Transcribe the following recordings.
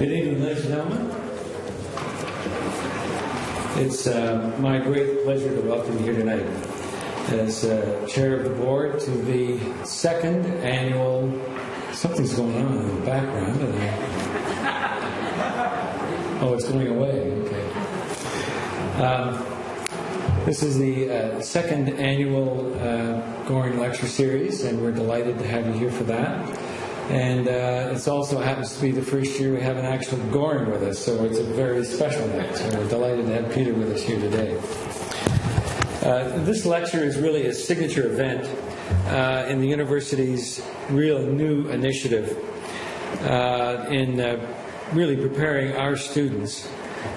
Good evening, ladies and gentlemen. It's my great pleasure to welcome you here tonight as chair of the board to the second annual. Something's going on in the background. Oh, it's going away. Okay. This is the second annual Goring Lecture Series, and we're delighted to have you here for that. And it also happens to be the first year we have an actual Goring with us, so it's a very special night. So we're delighted to have Peter with us here today. This lecture is really a signature event in the university's real new initiative in really preparing our students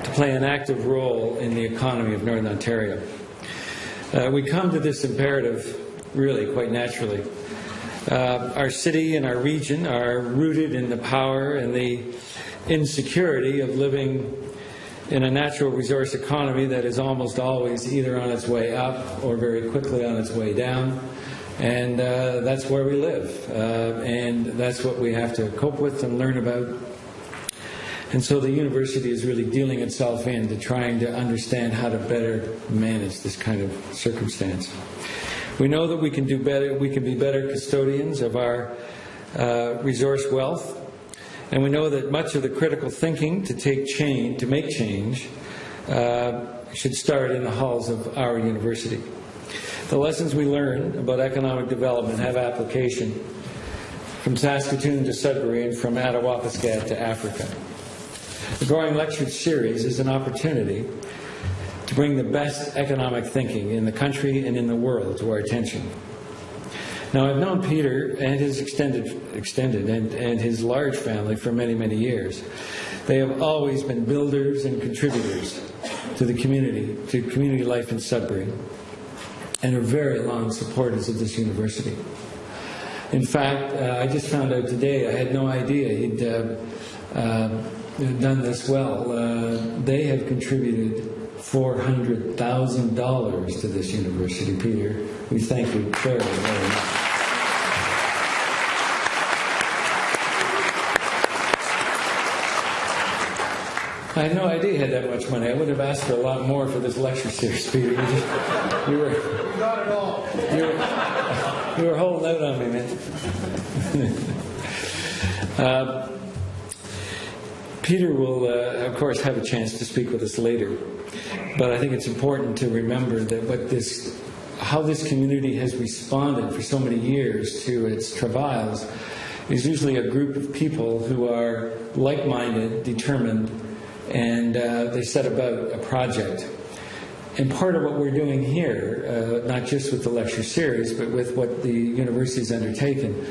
to play an active role in the economy of Northern Ontario. We come to this imperative really quite naturally. Our city and our region are rooted in the power and the insecurity of living in a natural resource economy that is almost always either on its way up or very quickly on its way down. And that's where we live. And that's what we have to cope with and learn about. And so the university is really dealing itself into trying to understand how to better manage this kind of circumstance. We know that we can do better. We can be better custodians of our resource wealth, and we know that much of the critical thinking to make change, should start in the halls of our university. The lessons we learn about economic development have application from Saskatoon to Sudbury and from Attawapiskat to Africa. The Goring Lecture Series is an opportunity to bring the best economic thinking in the country and in the world to our attention. Now, I've known Peter and his extended and his large family for many, many years. They have always been builders and contributors to the community, to community life in Sudbury, and are very long supporters of this university. In fact, I just found out today, I had no idea he'd done this well. They have contributed $400,000 to this university, Peter. We thank you very, very much. I had no idea he had that much money. I would have asked for a lot more for this lecture series, Peter. You were got it all. You were holding out on me, man. Peter will, of course, have a chance to speak with us later. But I think it's important to remember that how this community has responded for so many years to its travails is usually a group of people who are like-minded, determined, and they set about a project. And part of what we're doing here, not just with the lecture series, but with what the university has undertaken,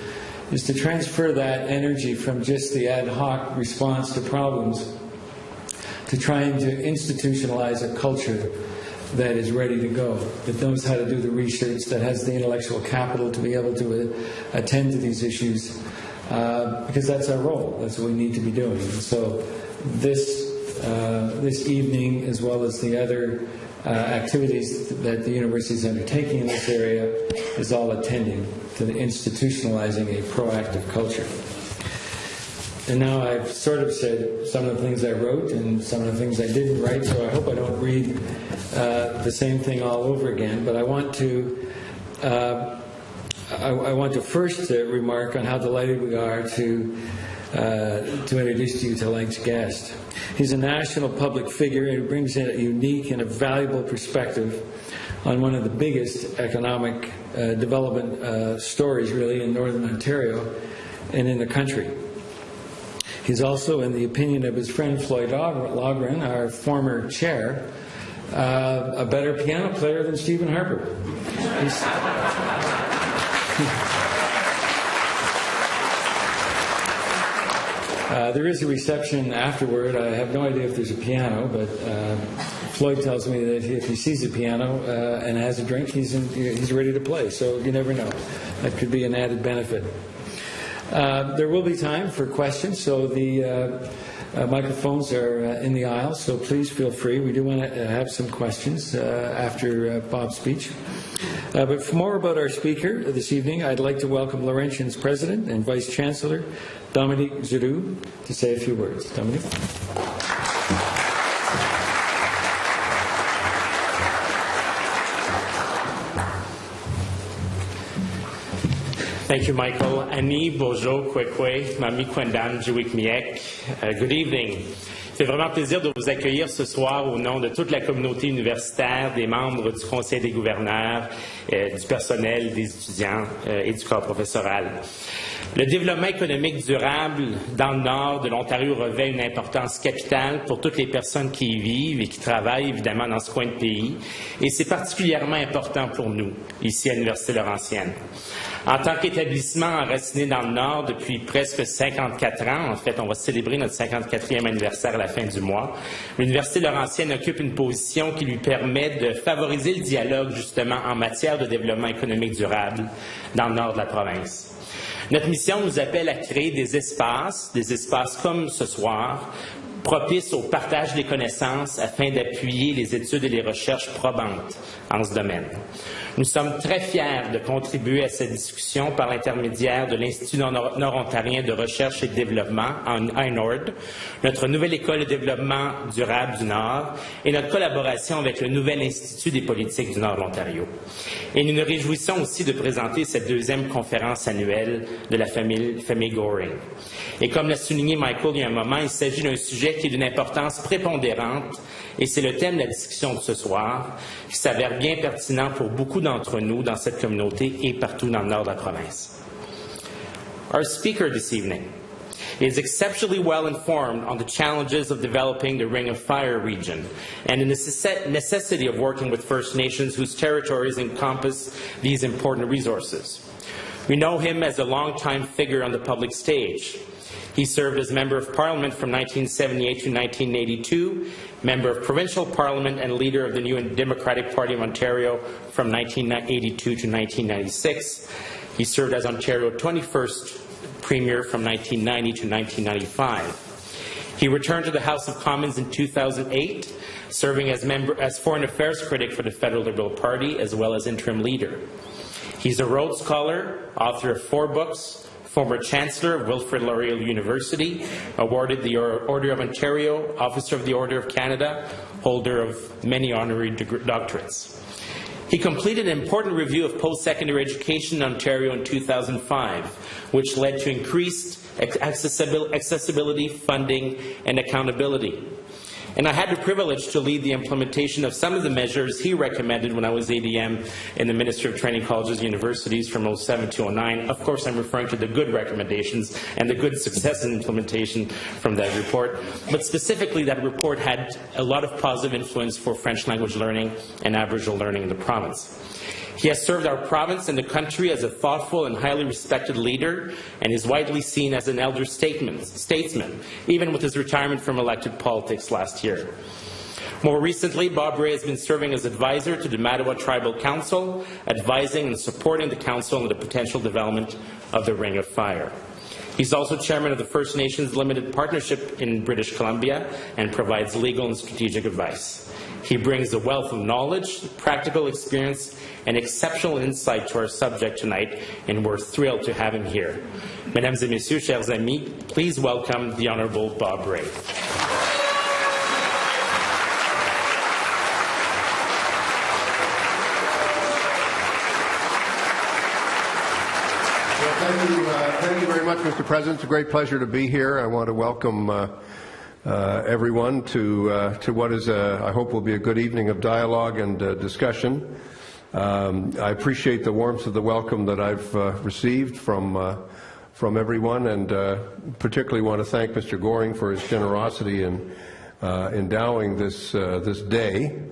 is to transfer that energy from just the ad hoc response to problems to trying to institutionalize a culture that is ready to go, that knows how to do the research, that has the intellectual capital to be able to attend to these issues, because that's our role. That's what we need to be doing. And so this evening, as well as the other activities that the university is undertaking in this area, is all attending to the institutionalizing a proactive culture. And now I've sort of said some of the things I wrote and some of the things I didn't write, so I hope I don't read the same thing all over again. But I want to first remark on how delighted we are to introduce you to tonight's guest. He's a national public figure and brings in a unique and a valuable perspective on one of the biggest economic development stories, really, in Northern Ontario and in the country. He's also, in the opinion of his friend Floyd Logren, our former chair, a better piano player than Stephen Harper. There is a reception afterward. I have no idea if there's a piano, but Floyd tells me that if he sees a piano and has a drink, he's ready to play. So you never know. That could be an added benefit. There will be time for questions, so the Microphones are in the aisle, so please feel free. We do want to have some questions after Bob's speech. But for more about our speaker this evening, I'd like to welcome Laurentian's President and Vice Chancellor, Dominique Giroux, to say a few words. Dominique. Thank you, Michael. Ani, Bojo, Kwekwe, Mami Kwendan, Juik Miek. Good evening. C'est vraiment un plaisir de vous accueillir ce soir au nom de toute la communauté universitaire, des membres du Conseil des gouverneurs, du personnel, des étudiants et du corps professoral. Le développement économique durable dans le nord de l'Ontario revêt une importance capitale pour toutes les personnes qui y vivent et qui travaillent évidemment dans ce coin de pays, et c'est particulièrement important pour nous, ici à l'Université Laurentienne. En tant qu'établissement enraciné dans le Nord depuis presque 54 ans, en fait, on va célébrer notre 54e anniversaire à la fin du mois, l'Université Laurentienne occupe une position qui lui permet de favoriser le dialogue, justement, en matière de développement économique durable dans le nord de la province. Notre mission nous appelle à créer des espaces comme ce soir, propices au partage des connaissances afin d'appuyer les études et les recherches probantes en ce domaine. Nous sommes très fiers de contribuer à cette discussion par l'intermédiaire de l'Institut nord-ontarien de recherche et de développement, INORD, notre nouvelle école de développement durable du Nord et notre collaboration avec le nouvel Institut des politiques du Nord de l'Ontario. Et nous nous réjouissons aussi de présenter cette deuxième conférence annuelle de la famille Goring. Et comme l'a souligné Michael il y a un moment, il s'agit d'un sujet qui est d'une importance prépondérante, et c'est le thème de la discussion de ce soir, qui s'avère bien pertinent pour beaucoup d'entre nous dans cette communauté et partout dans le nord de la province. Our speaker this evening is exceptionally well informed on the challenges of developing the Ring of Fire region and the necessity of working with First Nations whose territories encompass these important resources. We know him as a long-time figure on the public stage. He served as Member of Parliament from 1978 to 1982, Member of Provincial Parliament and leader of the New Democratic Party of Ontario from 1982 to 1996. He served as Ontario 21st Premier from 1990 to 1995. He returned to the House of Commons in 2008, serving as Foreign Affairs Critic for the Federal Liberal Party as well as interim leader. He's a Rhodes Scholar, author of 4 books, former Chancellor of Wilfrid Laurier University, awarded the Order of Ontario, Officer of the Order of Canada, holder of many honorary doctorates. He completed an important review of post-secondary education in Ontario in 2005, which led to increased accessibility, funding, and accountability. And I had the privilege to lead the implementation of some of the measures he recommended when I was ADM in the Ministry of Training Colleges and Universities from 2007 to 2009. Of course, I'm referring to the good recommendations and the good success in implementation from that report. But specifically, that report had a lot of positive influence for French language learning and Aboriginal learning in the province. He has served our province and the country as a thoughtful and highly respected leader and is widely seen as an elder statesman, even with his retirement from elected politics last year. More recently, Bob Rae has been serving as advisor to the Mattawa Tribal Council, advising and supporting the council on the potential development of the Ring of Fire. He's also chairman of the First Nations Limited Partnership in British Columbia and provides legal and strategic advice. He brings a wealth of knowledge, practical experience, and exceptional insight to our subject tonight, and we're thrilled to have him here. Mesdames et messieurs, chers amis, please welcome the Honourable Bob Rae. Thank you very much, Mr. President. It's a great pleasure to be here. I want to welcome everyone to what is, I hope, will be a good evening of dialogue and discussion. I appreciate the warmth of the welcome that I've received from everyone, and particularly want to thank Mr. Goring for his generosity in endowing this day.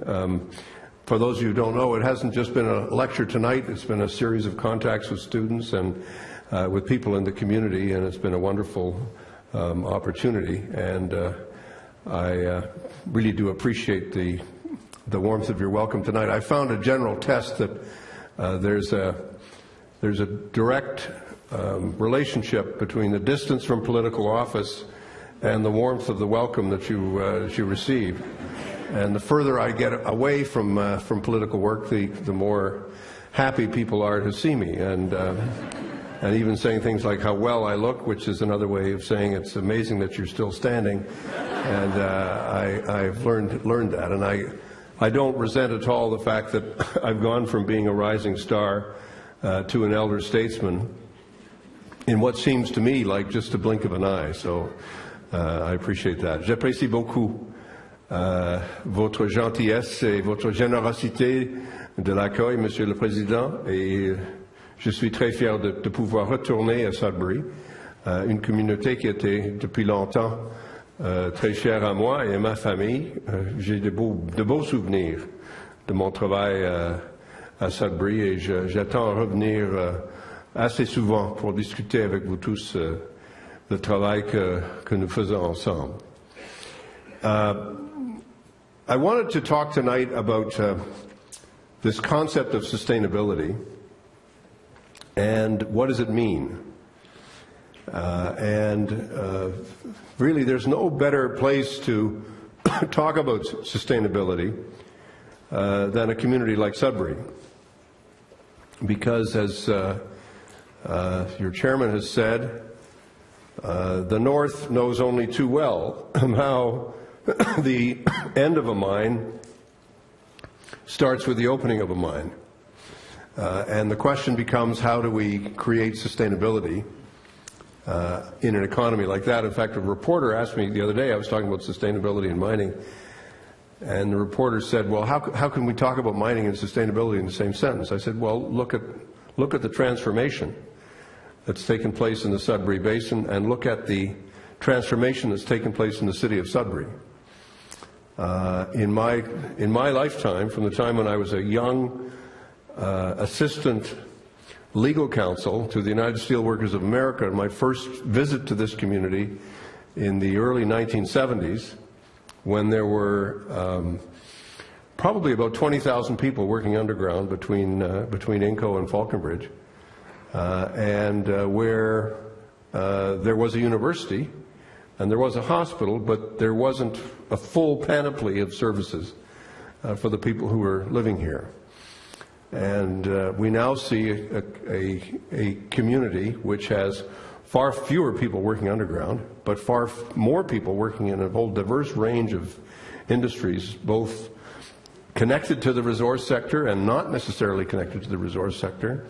For those of you who don't know, it hasn't just been a lecture tonight. It's been a series of contacts with students and with people in the community, and it's been a wonderful opportunity. And I really do appreciate the warmth of your welcome tonight. I found a general test that there's a direct relationship between the distance from political office and the warmth of the welcome that you receive. And the further I get away from political work, the more happy people are to see me. And even saying things like how well I look, which is another way of saying it's amazing that you're still standing. And I've learned that. And I don't resent at all the fact that I've gone from being a rising star to an elder statesman in what seems to me like just a blink of an eye. So I appreciate that. J'apprécie beaucoup votre gentillesse et votre générosité de l'accueil, Monsieur le Président, et je suis très fier de pouvoir retourner à Sudbury, une communauté qui était depuis longtemps très chère à moi et à ma famille. J'ai de beaux souvenirs de mon travail à Sudbury et j'attends revenir assez souvent pour discuter avec vous tous le travail que nous faisons ensemble. I wanted to talk tonight about this concept of sustainability and what does it mean? Really, there's no better place to talk about sustainability than a community like Sudbury, because as your chairman has said, the North knows only too well how the end of a mine starts with the opening of a mine. And the question becomes, how do we create sustainability in an economy like that? In fact, a reporter asked me the other day, I was talking about sustainability in mining, and the reporter said, well, how can we talk about mining and sustainability in the same sentence? I said, well, look at the transformation that's taken place in the Sudbury Basin, and look at the transformation that's taken place in the city of Sudbury. In my lifetime, from the time when I was a young assistant legal counsel to the United Steelworkers of America, my first visit to this community in the early 1970s, when there were probably about 20,000 people working underground between Inco and Falconbridge, and where there was a university and there was a hospital, but there wasn't a full panoply of services for the people who were living here. And we now see a community which has far fewer people working underground, but far more people working in a whole diverse range of industries, both connected to the resource sector and not necessarily connected to the resource sector,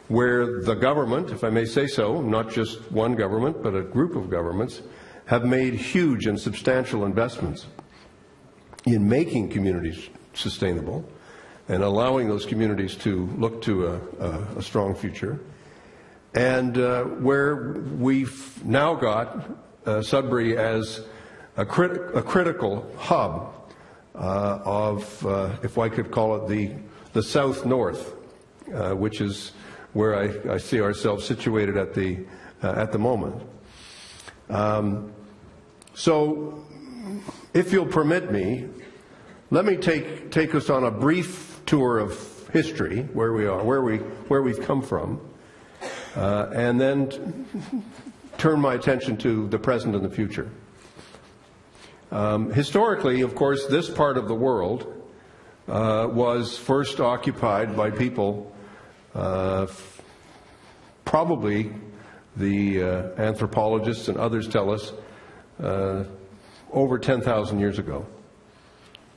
where the government, if I may say so, not just one government, but a group of governments, have made huge and substantial investments in making communities sustainable and allowing those communities to look to a strong future. And where we've now got Sudbury as a critical hub of, if I could call it, the south-north, which is where I see ourselves situated at the moment. So, if you'll permit me, let me take us on a brief tour of history, where we are, where we've come from, and then turn my attention to the present and the future. Historically, of course, this part of the world was first occupied by people, probably the anthropologists and others tell us, over 10,000 years ago.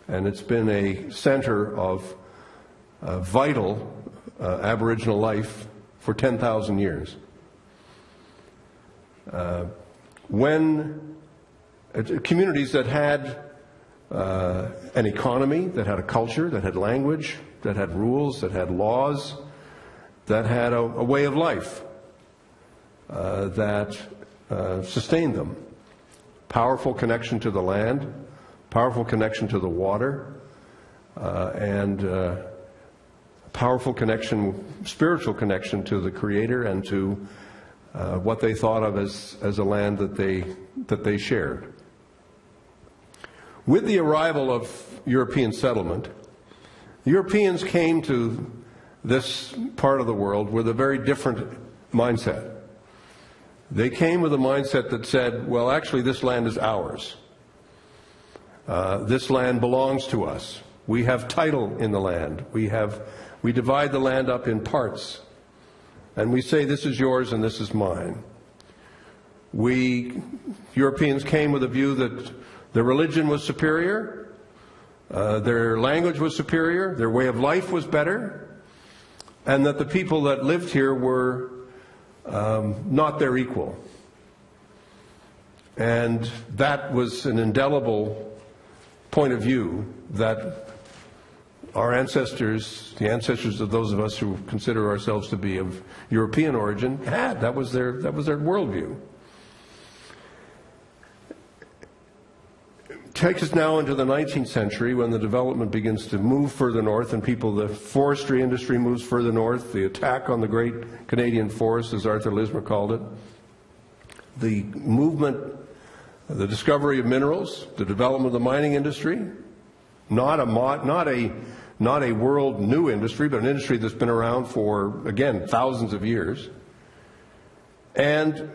And it's been a center of vital Aboriginal life for 10,000 years. When communities that had an economy, that had a culture, that had language, that had rules, that had laws, that had a way of life that sustained them. Powerful connection to the land, powerful connection to the water, and powerful connection, spiritual connection to the Creator and to what they thought of as a land that they shared. With the arrival of European settlement, Europeans came to this part of the world with a very different mindset. They came with a mindset that said, well, actually, this land is ours. This land belongs to us. We have title in the land. We divide the land up in parts. And we say, this is yours and this is mine. Europeans came with a view that their religion was superior, their language was superior, their way of life was better, and that the people that lived here were not their equal. And that was an indelible point of view that our ancestors, the ancestors of those of us who consider ourselves to be of European origin, had. That was their worldview. Takes us now into the 19th century when the development begins to move further north and the forestry industry moves further north, the attack on the great Canadian forest, as Arthur Lismer called it, the movement, the discovery of minerals, the development of the mining industry, not a world new industry, but an industry that's been around for, again, thousands of years. And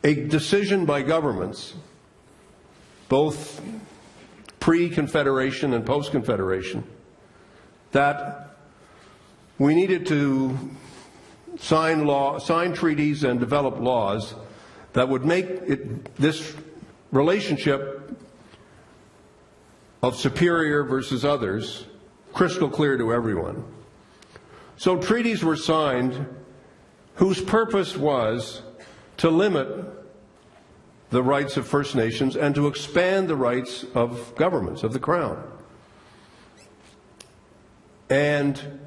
a decision by governments, both pre-Confederation and post-Confederation, that we needed to sign treaties and develop laws that would make this relationship of superior versus others crystal clear to everyone. So treaties were signed whose purpose was to limit the rights of First Nations and to expand the rights of governments, of the Crown. And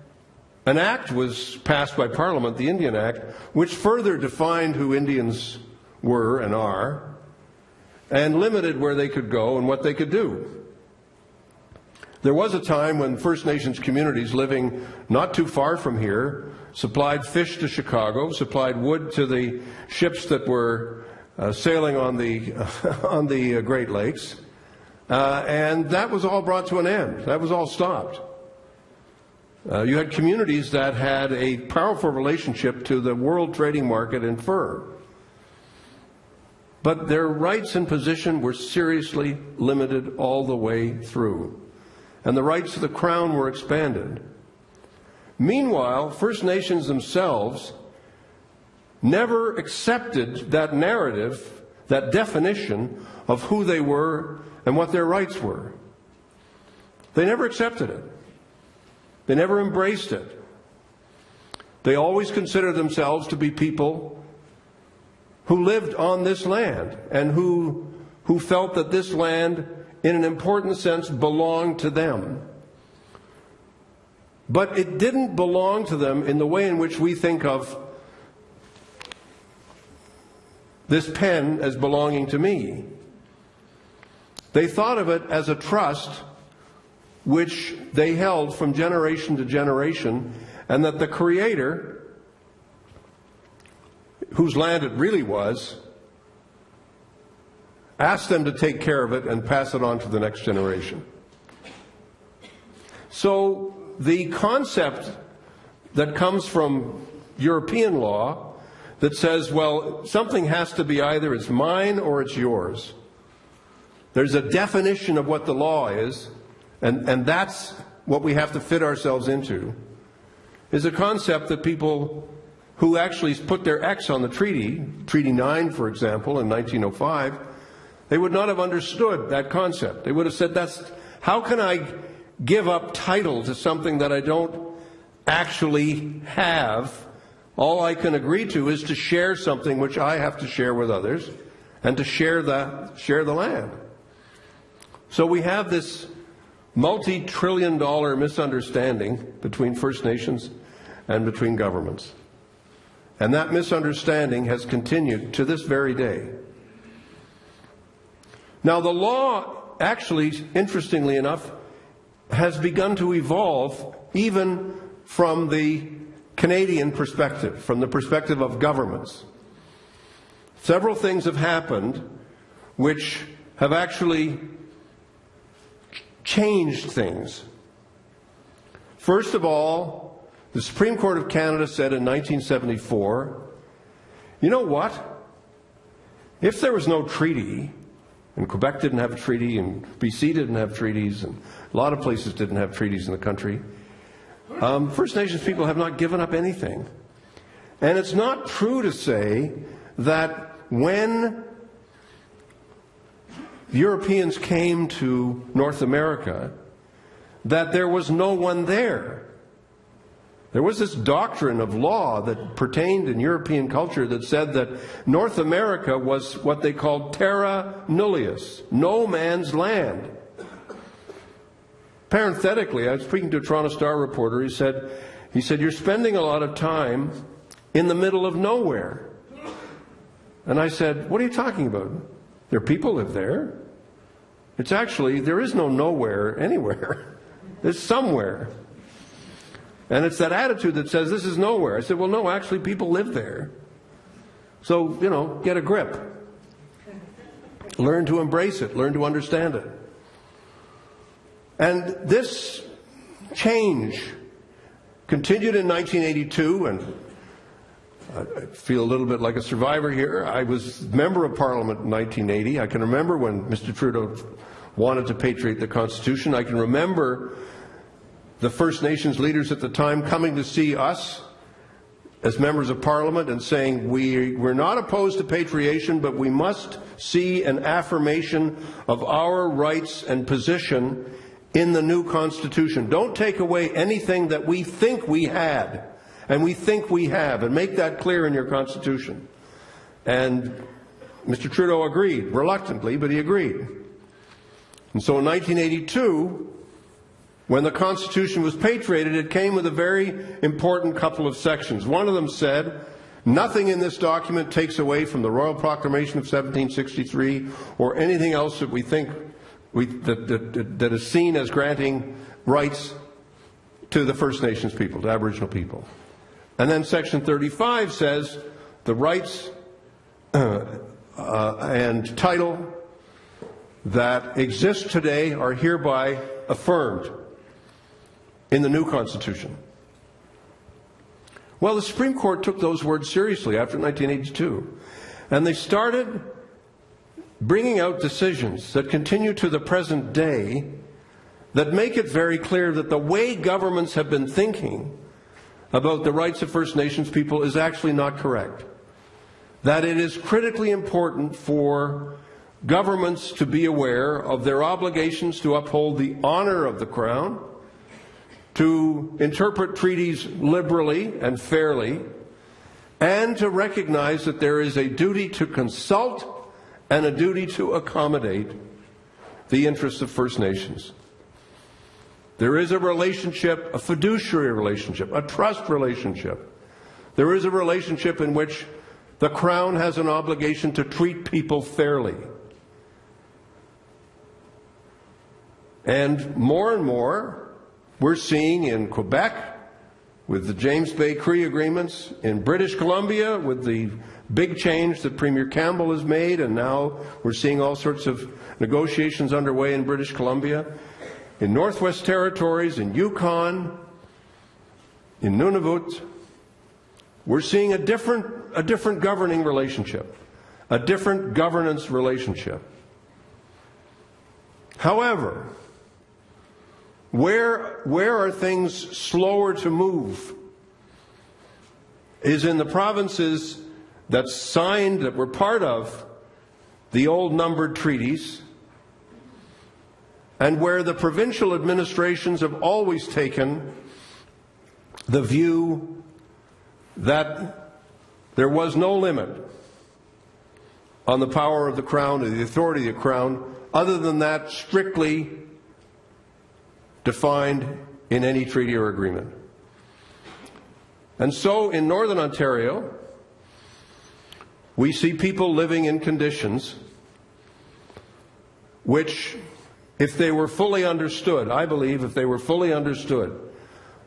an act was passed by Parliament, the Indian Act, which further defined who Indians were and are, and limited where they could go and what they could do. There was a time when First Nations communities living not too far from here supplied fish to Chicago, supplied wood to the ships that were sailing on the Great Lakes, and that was all brought to an end. That was all stopped. You had communities that had a powerful relationship to the world trading market in fur. But their rights and position were seriously limited all the way through. And the rights of the Crown were expanded. Meanwhile, First Nations themselves never accepted that narrative, that definition of who they were and what their rights were. They never accepted it. They never embraced it. They always considered themselves to be people who lived on this land and who felt that this land, in an important sense, belonged to them. But it didn't belong to them in the way in which we think of this pen as belonging to me. They thought of it as a trust which they held from generation to generation, and that the Creator, whose land it really was, asked them to take care of it and pass it on to the next generation. So the concept that comes from European law that says, well, something has to be either it's mine or it's yours. There's a definition of what the law is, and that's what we have to fit ourselves into, is a concept that people who actually put their X on the treaty, Treaty 9, for example, in 1905, they would not have understood that concept. They would have said, how can I give up title to something that I don't actually have? All I can agree to is to share something which I have to share with others and to share the land. So we have this multi-trillion-dollar misunderstanding between First Nations and between governments. And that misunderstanding has continued to this very day. Now, the law actually, interestingly enough, has begun to evolve even from the Canadian perspective, from the perspective of governments. Several things have happened which have actually changed things. First of all, the Supreme Court of Canada said in 1974, you know what? If there was no treaty, and Quebec didn't have a treaty, and BC didn't have treaties, and a lot of places didn't have treaties in the country, First Nations people have not given up anything. And it's not true to say that when Europeans came to North America, that there was no one there. There was this doctrine of law that pertained in European culture that said that North America was what they called terra nullius, no man's land. Parenthetically, I was speaking to a Toronto Star reporter. He said, you're spending a lot of time in the middle of nowhere. And I said, what are you talking about? There are people live there. It's actually, there is no nowhere anywhere. There's somewhere. And it's that attitude that says this is nowhere. I said, well, no, actually people live there. So, you know, get a grip. Learn to embrace it. Learn to understand it. And this change continued in 1982, and I feel a little bit like a survivor here. I was member of Parliament in 1980. I can remember when Mr. Trudeau wanted to patriate the Constitution. I can remember the First Nations leaders at the time coming to see us as members of Parliament and saying, we're not opposed to patriation, but we must see an affirmation of our rights and position in the new Constitution. Don't take away anything that we think we had and we think we have, and make that clear in your Constitution. And Mr. Trudeau agreed, reluctantly, but he agreed. And so in 1982, when the Constitution was patriated, it came with a very important couple of sections. One of them said, nothing in this document takes away from the Royal Proclamation of 1763 or anything else that we think that is seen as granting rights to the First Nations people, to Aboriginal people. And then Section 35 says the rights and title that exist today are hereby affirmed in the new Constitution. Well, the Supreme Court took those words seriously after 1982, and they started bringing out decisions that continue to the present day that make it very clear that the way governments have been thinking about the rights of First Nations people is actually not correct. That it is critically important for governments to be aware of their obligations to uphold the honor of the Crown, to interpret treaties liberally and fairly, and to recognize that there is a duty to consult and a duty to accommodate the interests of First Nations. There is a relationship, a fiduciary relationship, a trust relationship. There is a relationship in which the Crown has an obligation to treat people fairly. And more, we're seeing in Quebec with the James Bay Cree agreements, in British Columbia with the big change that Premier Campbell has made, and now we're seeing all sorts of negotiations underway in British Columbia, in Northwest Territories, in Yukon, in Nunavut. We're seeing a different governing relationship, a different governance relationship. However, where are things slower to move is in the provinces that were part of the old numbered treaties, and where the provincial administrations have always taken the view that there was no limit on the power of the Crown or the authority of the Crown other than that strictly defined in any treaty or agreement. And so in Northern Ontario, we see people living in conditions which, if they were fully understood, I believe if they were fully understood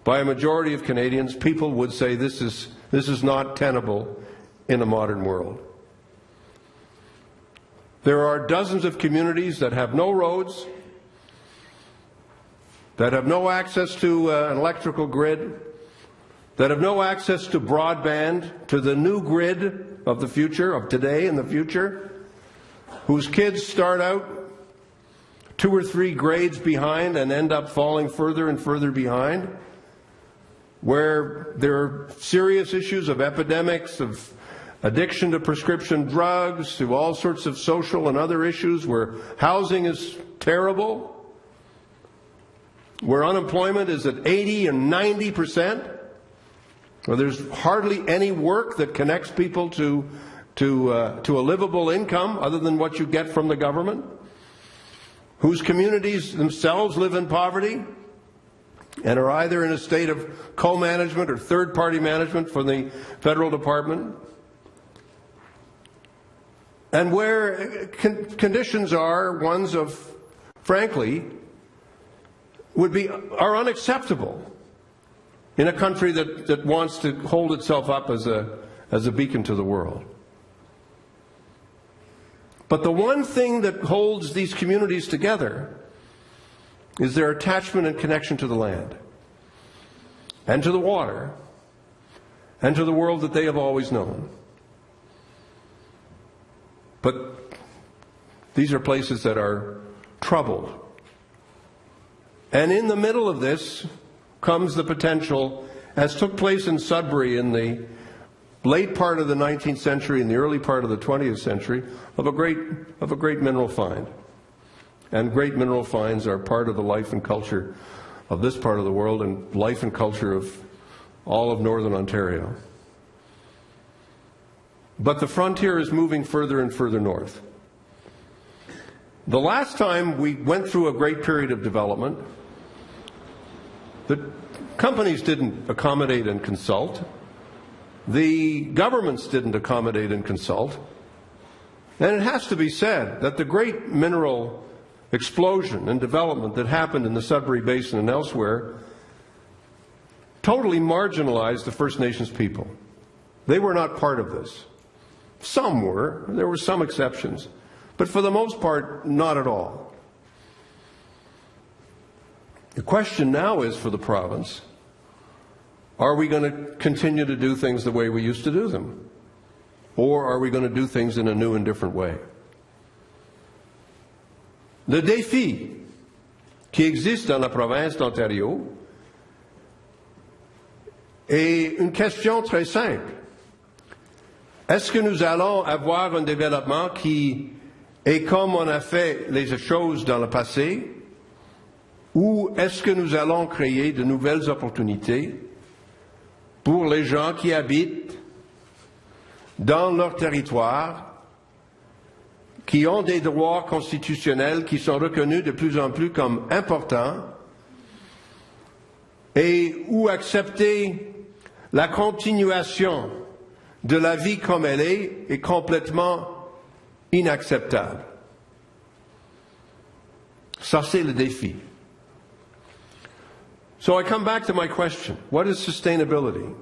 by a majority of Canadians, people would say this is not tenable in a modern world. There are dozens of communities that have no roads, that have no access to an electrical grid, that have no access to broadband, to the new grid of the future, of today and the future, whose kids start out 2 or 3 grades behind and end up falling further and further behind, where there are serious issues of epidemics, of addiction to prescription drugs, to all sorts of social and other issues, where housing is terrible, where unemployment is at 80 and 90%, where there's hardly any work that connects people to a livable income other than what you get from the government, whose communities themselves live in poverty and are either in a state of co-management or third-party management from the federal department, and where conditions are ones of, frankly, are unacceptable in a country that wants to hold itself up as a beacon to the world. But the one thing that holds these communities together is their attachment and connection to the land, and to the water, and to the world that they have always known. But these are places that are troubled. And in the middle of this comes the potential, as took place in Sudbury in the late part of the 19th century and the early part of the 20th century, of a great mineral find. And great mineral finds are part of the life and culture of this part of the world and life and culture of all of northern Ontario. But the frontier is moving further and further north. The last time we went through a great period of development, the companies didn't accommodate and consult. The governments didn't accommodate and consult. And it has to be said that the great mineral explosion and development that happened in the Sudbury Basin and elsewhere totally marginalized the First Nations people. They were not part of this. Some were. There were some exceptions. But for the most part, not at all. The question now is for the province, are we going to continue to do things the way we used to do them? Or are we going to do things in a new and different way? Le défi qui existe dans la province d'Ontario est une question très simple. Est-ce que nous allons avoir un développement qui est comme on a fait les choses dans le passé, ou est-ce que nous allons créer de nouvelles opportunités pour les gens qui habitent dans leur territoire, qui ont des droits constitutionnels qui sont reconnus de plus en plus comme importants, et où accepter la continuation de la vie comme elle est complètement inacceptable. Ça, c'est le défi. So I come back to my question. What is sustainability?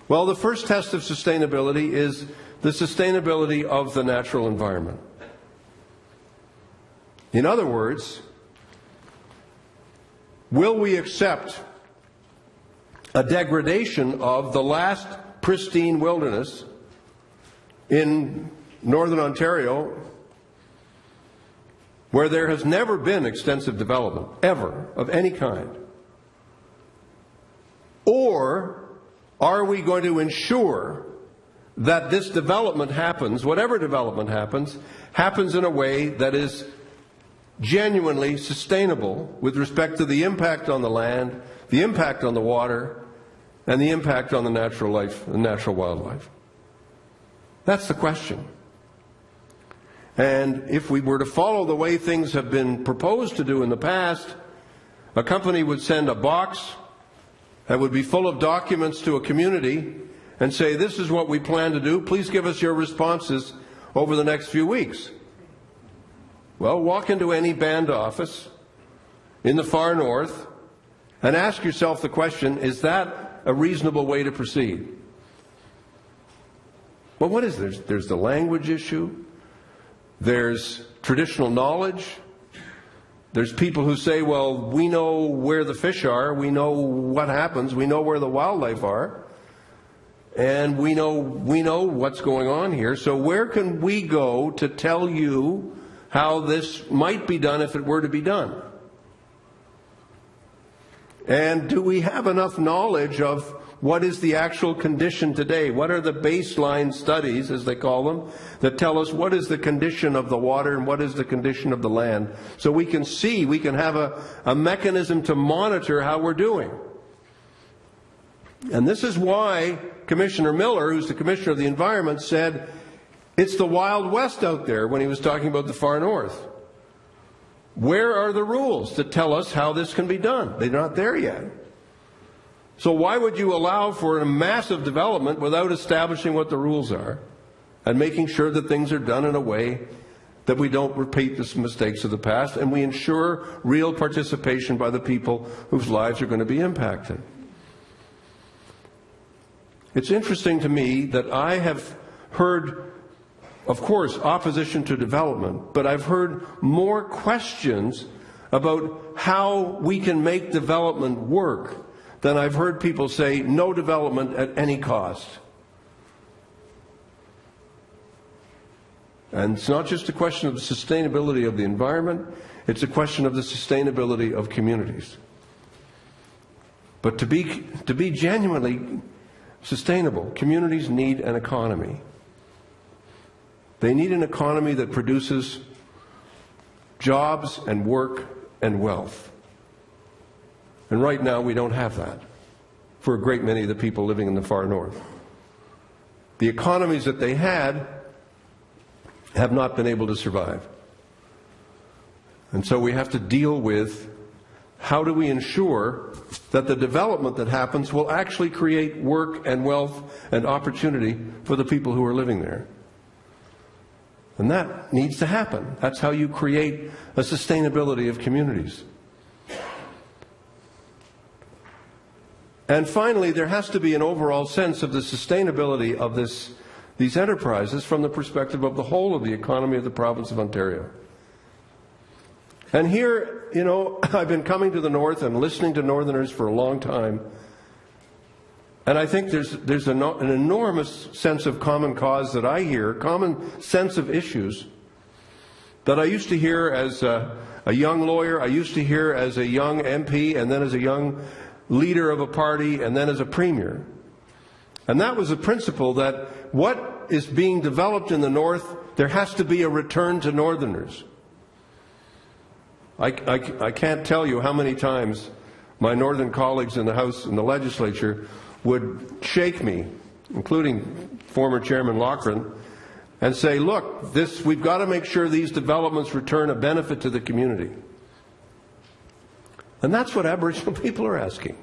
Well, the first test of sustainability is the sustainability of the natural environment. In other words, will we accept a degradation of the last pristine wilderness in northern Ontario, where there has never been extensive development, ever, of any kind? Or are we going to ensure that this development happens, whatever development happens in a way that is genuinely sustainable with respect to the impact on the land, the impact on the water, and the impact on the natural life and natural wildlife? That's the question. And if we were to follow the way things have been proposed to do in the past, a company would send a box that would be full of documents to a community and say, this is what we plan to do, please give us your responses over the next few weeks. Well, walk into any band office in the far north and ask yourself the question, is that a reasonable way to proceed? Well, what is there? There's the language issue, there's traditional knowledge, There's people who say, well, we know where the fish are, we know what happens, we know where the wildlife are, and we know what's going on here, so where can we go to tell you how this might be done if it were to be done? And do we have enough knowledge of what is the actual condition today? What are the baseline studies, as they call them, that tell us what is the condition of the water and what is the condition of the land? So we can see, we can have a mechanism to monitor how we're doing. And this is why Commissioner Miller, who's the Commissioner of the Environment, said it's the Wild West out there when he was talking about the far north. Where are the rules that tell us how this can be done? They're not there yet. So why would you allow for a massive development without establishing what the rules are and making sure that things are done in a way that we don't repeat the mistakes of the past and we ensure real participation by the people whose lives are going to be impacted? It's interesting to me that I have heard, of course, opposition to development, but I've heard more questions about how we can make development work than I've heard people say no development at any cost. And it's not just a question of the sustainability of the environment, it's a question of the sustainability of communities. But to be genuinely sustainable, communities need an economy. They need an economy that produces jobs and work and wealth. And right now we don't have that for a great many of the people living in the far north. The economies that they had have not been able to survive. And so we have to deal with how do we ensure that the development that happens will actually create work and wealth and opportunity for the people who are living there. And that needs to happen. That's how you create a sustainability of communities. And finally, there has to be an overall sense of the sustainability of these enterprises from the perspective of the whole of the economy of the province of Ontario. And here, you know, I've been coming to the north and listening to Northerners for a long time, and I think there's an enormous sense of common cause that I hear, common sense of issues that I used to hear as a young lawyer, I used to hear as a young MP, and then as a young leader of a party, and then as a premier. And that was the principle that what is being developed in the north, there has to be a return to Northerners. I can't tell you how many times my northern colleagues in the House and the legislature would shake me, including former Chairman Loughran, and say, look, we've got to make sure these developments return a benefit to the community. And that's what Aboriginal people are asking.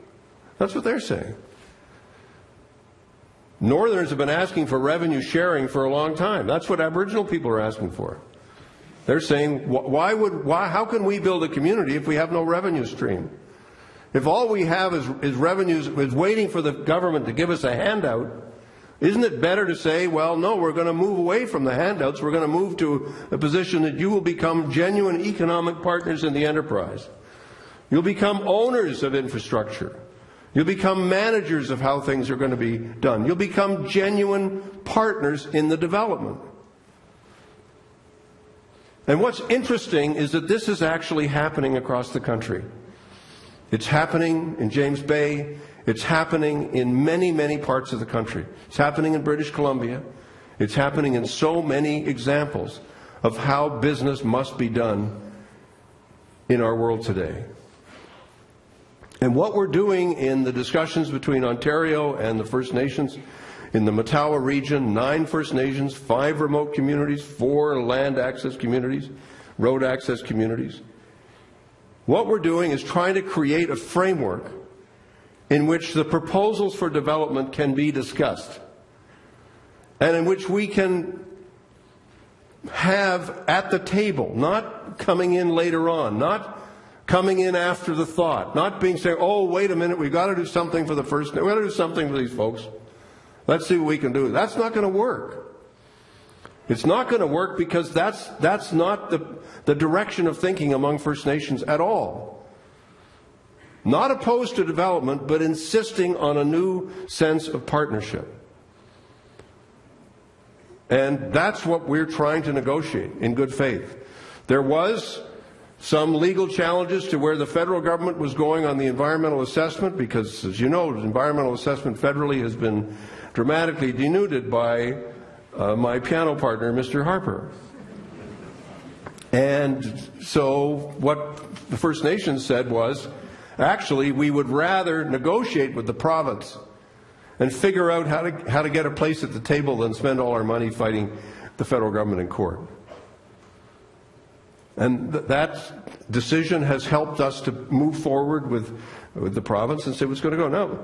That's what they're saying. Northerners have been asking for revenue sharing for a long time. That's what Aboriginal people are asking for. They're saying, how can we build a community if we have no revenue stream? If all we have is revenues, is waiting for the government to give us a handout, isn't it better to say, well, no, we're going to move away from the handouts. We're going to move to a position that you will become genuine economic partners in the enterprise. You'll become owners of infrastructure. You'll become managers of how things are going to be done. You'll become genuine partners in the development. And what's interesting is that this is actually happening across the country. It's happening in James Bay. It's happening in many, many parts of the country. It's happening in British Columbia. It's happening in so many examples of how business must be done in our world today. And what we're doing in the discussions between Ontario and the First Nations, in the Matawa region, 9 First Nations, 5 remote communities, 4 land access communities, road access communities. What we're doing is trying to create a framework in which the proposals for development can be discussed and in which we can have at the table, not coming in later on, not coming in after the thought, not being saying, oh, wait a minute, we've got to do something for the First Nations, we've got to do something for these folks. Let's see what we can do. That's not going to work. It's not going to work because that's not the direction of thinking among First Nations at all. Not opposed to development, but insisting on a new sense of partnership. And that's what we're trying to negotiate in good faith. There was some legal challenges to where the federal government was going on the environmental assessment because, as you know, environmental assessment federally has been dramatically denuded by my piano partner, Mr. Harper. And so what the First Nations said was, actually, we would rather negotiate with the province and figure out how to get a place at the table than spend all our money fighting the federal government in court. And that decision has helped us to move forward with the province and say what's going to go. Now,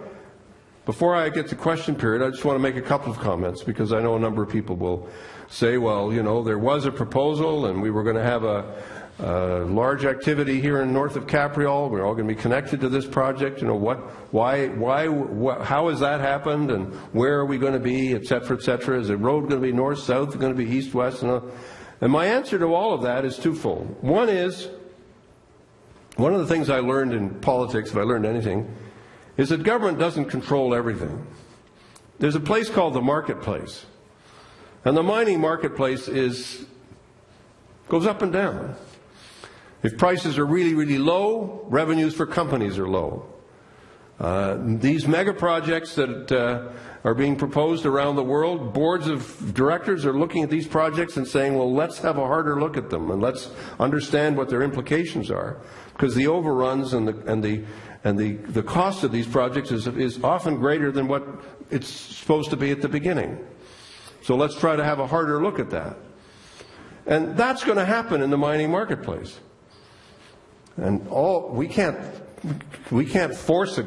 before I get to question period, I just want to make a couple of comments because I know a number of people will say, well, you know, there was a proposal and we were going to have a large activity here in north of Capriol. We're all going to be connected to this project. You know, how has that happened, and where are we going to be, et cetera, et cetera? Is the road going to be north, south, going to be east, west? And my answer to all of that is twofold. One is, one of the things I learned in politics, if I learned anything, is that government doesn't control everything. There's a place called the marketplace, and the mining marketplace goes up and down. If prices are really, really low, revenues for companies are low. These mega projects that are being proposed around the world, boards of directors are looking at these projects and saying, well, let's have a harder look at them and let's understand what their implications are, because the overruns and the cost of these projects is often greater than what it's supposed to be at the beginning. So let's try to have a harder look at that. And that's going to happen in the mining marketplace. And we can't force a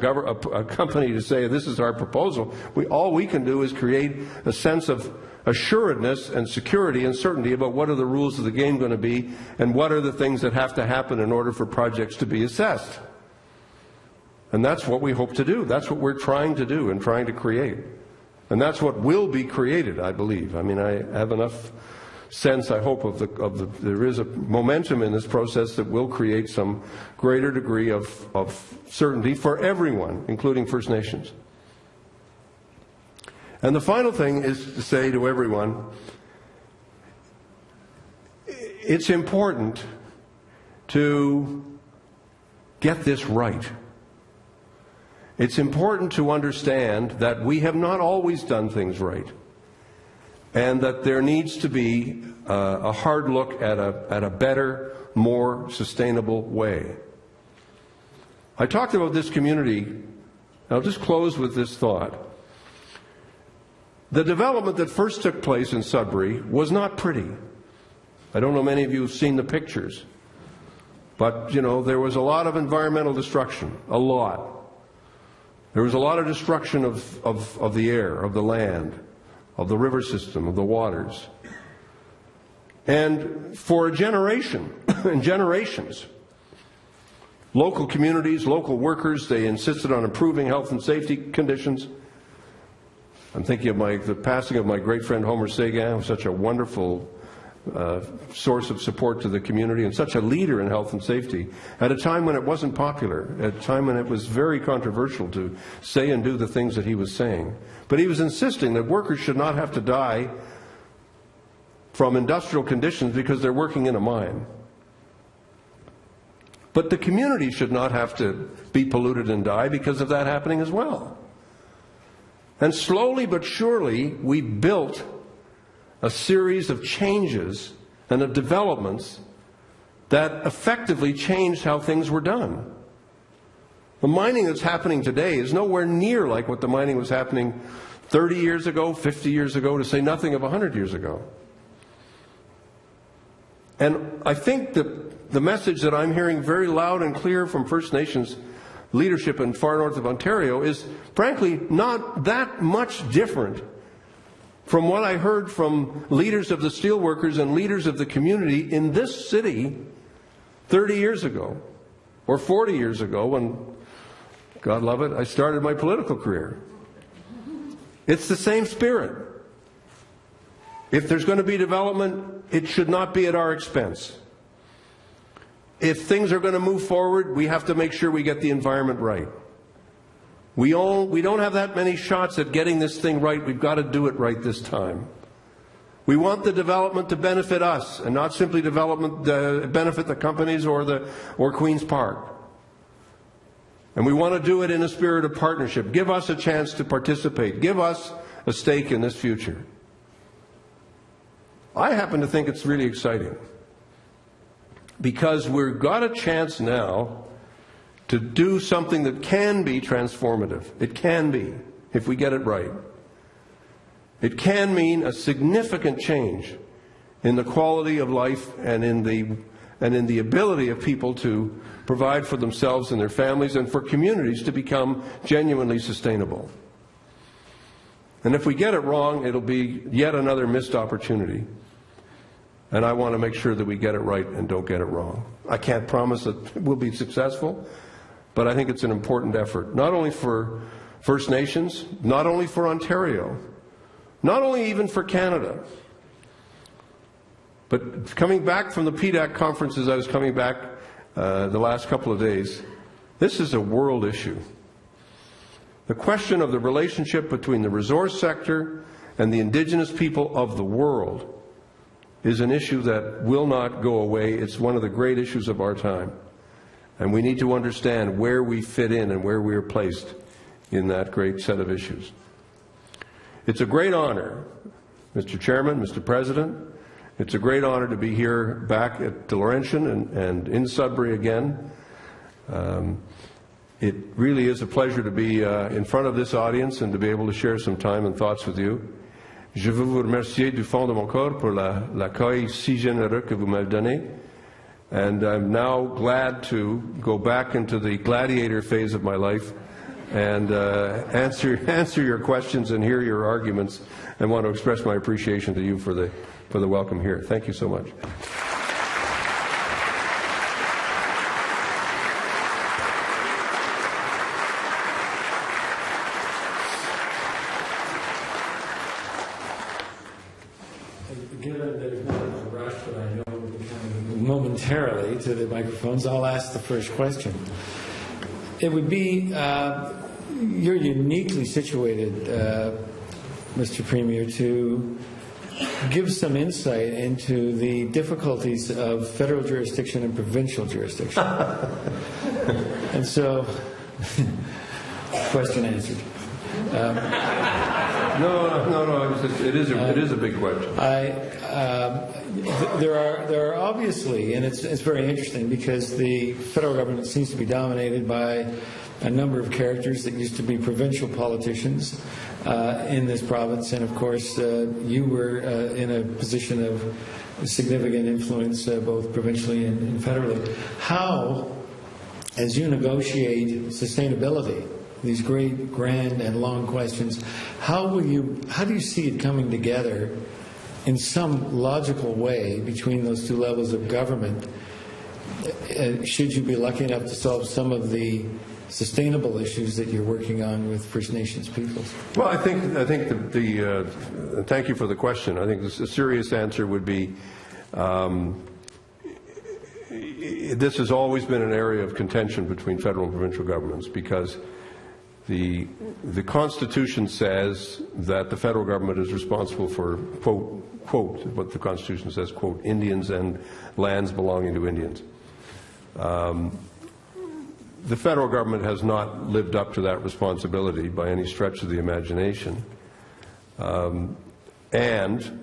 company to say this is our proposal. All we can do is create a sense of assuredness and security and certainty about what are the rules of the game going to be and what are the things that have to happen in order for projects to be assessed. And that's what we hope to do. That's what we're trying to do and trying to create. And that's what will be created, I believe. I mean, I have enough sense, I hope, there is a momentum in this process that will create some greater degree of certainty for everyone, including First Nations. And the final thing is to say to everyone, it's important to get this right. It's important to understand that we have not always done things right, and that there needs to be a hard look at a better, more sustainable way. I talked about this community. I'll just close with this thought. The development that first took place in Sudbury was not pretty. I don't know many of you have seen the pictures, but, you know, there was a lot of environmental destruction, a lot. There was a lot of destruction of the air, of the land, of the river system, of the waters. And for a generation and generations, local communities, local workers, they insisted on improving health and safety conditions. I'm thinking of the passing of my great friend Homer Sagan, who was such a wonderful source of support to the community and such a leader in health and safety at a time when it wasn't popular, at a time when it was very controversial to say and do the things that he was saying. But he was insisting that workers should not have to die from industrial conditions because they're working in a mine. But the community should not have to be polluted and die because of that happening as well. And slowly but surely, we built a series of changes and of developments that effectively changed how things were done. The mining that's happening today is nowhere near like what the mining was happening 30 years ago, 50 years ago, to say nothing of 100 years ago. And I think that the message that I'm hearing very loud and clear from First Nations leadership in far north of Ontario is, frankly, not that much different from what I heard from leaders of the steelworkers and leaders of the community in this city 30 years ago, or 40 years ago, when, God love it, I started my political career. It's the same spirit. If there's going to be development, it should not be at our expense. If things are going to move forward, we have to make sure we get the environment right. We don't have that many shots at getting this thing right. We've got to do it right this time. We want the development to benefit us and not simply development benefit the companies or Queen's Park. And we want to do it in a spirit of partnership. Give us a chance to participate. Give us a stake in this future. I happen to think it's really exciting because we've got a chance now to do something that can be transformative. It can be, if we get it right. It can mean a significant change in the quality of life and in the ability of people to provide for themselves and their families and for communities to become genuinely sustainable. And if we get it wrong, it'll be yet another missed opportunity. And I want to make sure that we get it right and don't get it wrong. I can't promise that we'll be successful, but I think it's an important effort, not only for First Nations, not only for Ontario, not only even for Canada. But coming back from the PDAC conference as I was coming back the last couple of days, this is a world issue. The question of the relationship between the resource sector and the Indigenous people of the world is an issue that will not go away. It's one of the great issues of our time. And we need to understand where we fit in and where we are placed in that great set of issues. It's a great honor, Mr. Chairman, Mr. President. It's a great honor to be here back at the Laurentian and in Sudbury again. It really is a pleasure to be in front of this audience and to be able to share some time and thoughts with you. Je veux vous remercier du fond de mon corps pour l'accueil si généreux que vous m'avez donné. And I'm now glad to go back into the gladiator phase of my life and answer your questions and hear your arguments, and want to express my appreciation to you for the welcome here. Thank you so much. Given there's not a rush, but I know we're coming momentarily to the microphones, I'll ask the first question. It would be, you're uniquely situated, Mr. Premier, to give some insight into the difficulties of federal jurisdiction and provincial jurisdiction. And so, question answered. No. It is a big question. There are obviously, and it's very interesting because the federal government seems to be dominated by a number of characters that used to be provincial politicians in this province, and of course you were in a position of significant influence both provincially and federally. How, as you negotiate sustainability, these great, grand, and long questions, how do you see it coming together in some logical way between those two levels of government? Should you be lucky enough to solve some of the sustainable issues that you're working on with First Nations peoples? Well, I think thank you for the question. I think the serious answer would be this has always been an area of contention between federal and provincial governments because the Constitution says that the federal government is responsible for, quote, what the Constitution says, quote, Indians and lands belonging to Indians. The federal government has not lived up to that responsibility by any stretch of the imagination. And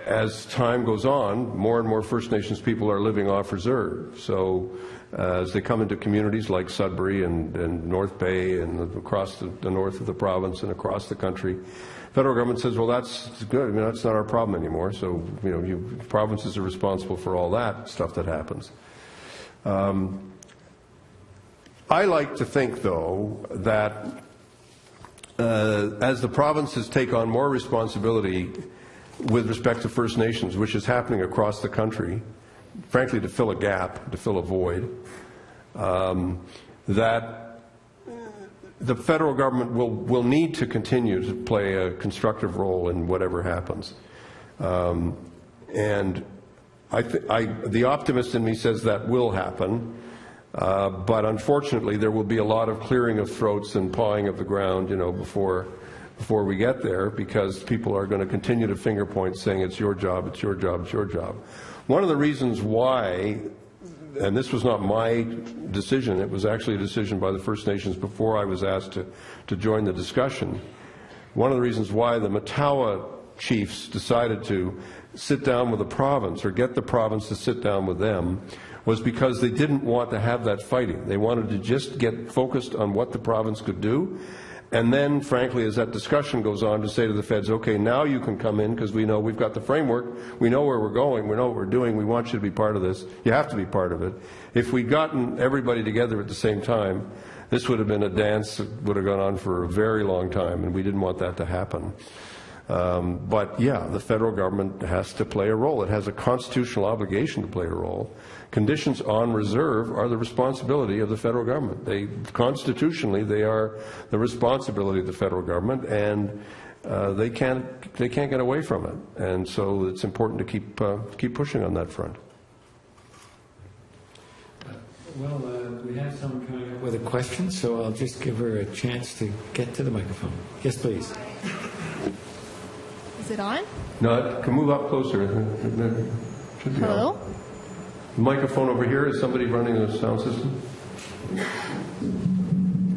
as time goes on, more and more First Nations people are living off reserve. So as they come into communities like Sudbury and North Bay and across the north of the province and across the country, federal government says, well, that's good. I mean, that's not our problem anymore. So, provinces are responsible for all that stuff that happens. I like to think, though, that as the provinces take on more responsibility with respect to First Nations, which is happening across the country, frankly, to fill a gap, to fill a void, that the federal government will need to continue to play a constructive role in whatever happens. And the optimist in me says that will happen, but unfortunately there will be a lot of clearing of throats and pawing of the ground, before we get there, because people are going to continue to finger point saying it's your job, it's your job, it's your job. One of the reasons why, and this was not my decision, it was actually a decision by the First Nations before I was asked to join the discussion. One of the reasons why the Matawa chiefs decided to sit down with the province, or get the province to sit down with them, was because they didn't want to have that fighting. They wanted to just get focused on what the province could do, and then, frankly, as that discussion goes on, to say to the feds, okay, now you can come in, because we know we've got the framework, we know where we're going, we know what we're doing, we want you to be part of this, you have to be part of it. If we'd gotten everybody together at the same time, this would have been a dance that would have gone on for a very long time, and we didn't want that to happen. But yeah, the federal government has to play a role. It has a constitutional obligation to play a role. Conditions on reserve are the responsibility of the federal government. Constitutionally, they are the responsibility of the federal government, and they can't get away from it. And so it's important to keep pushing on that front. Well, we have someone coming up with a question, so I'll just give her a chance to get to the microphone. Yes, please. Is it on? No, it can move up closer. Should be Hello? on. The microphone over here, is somebody running the sound system?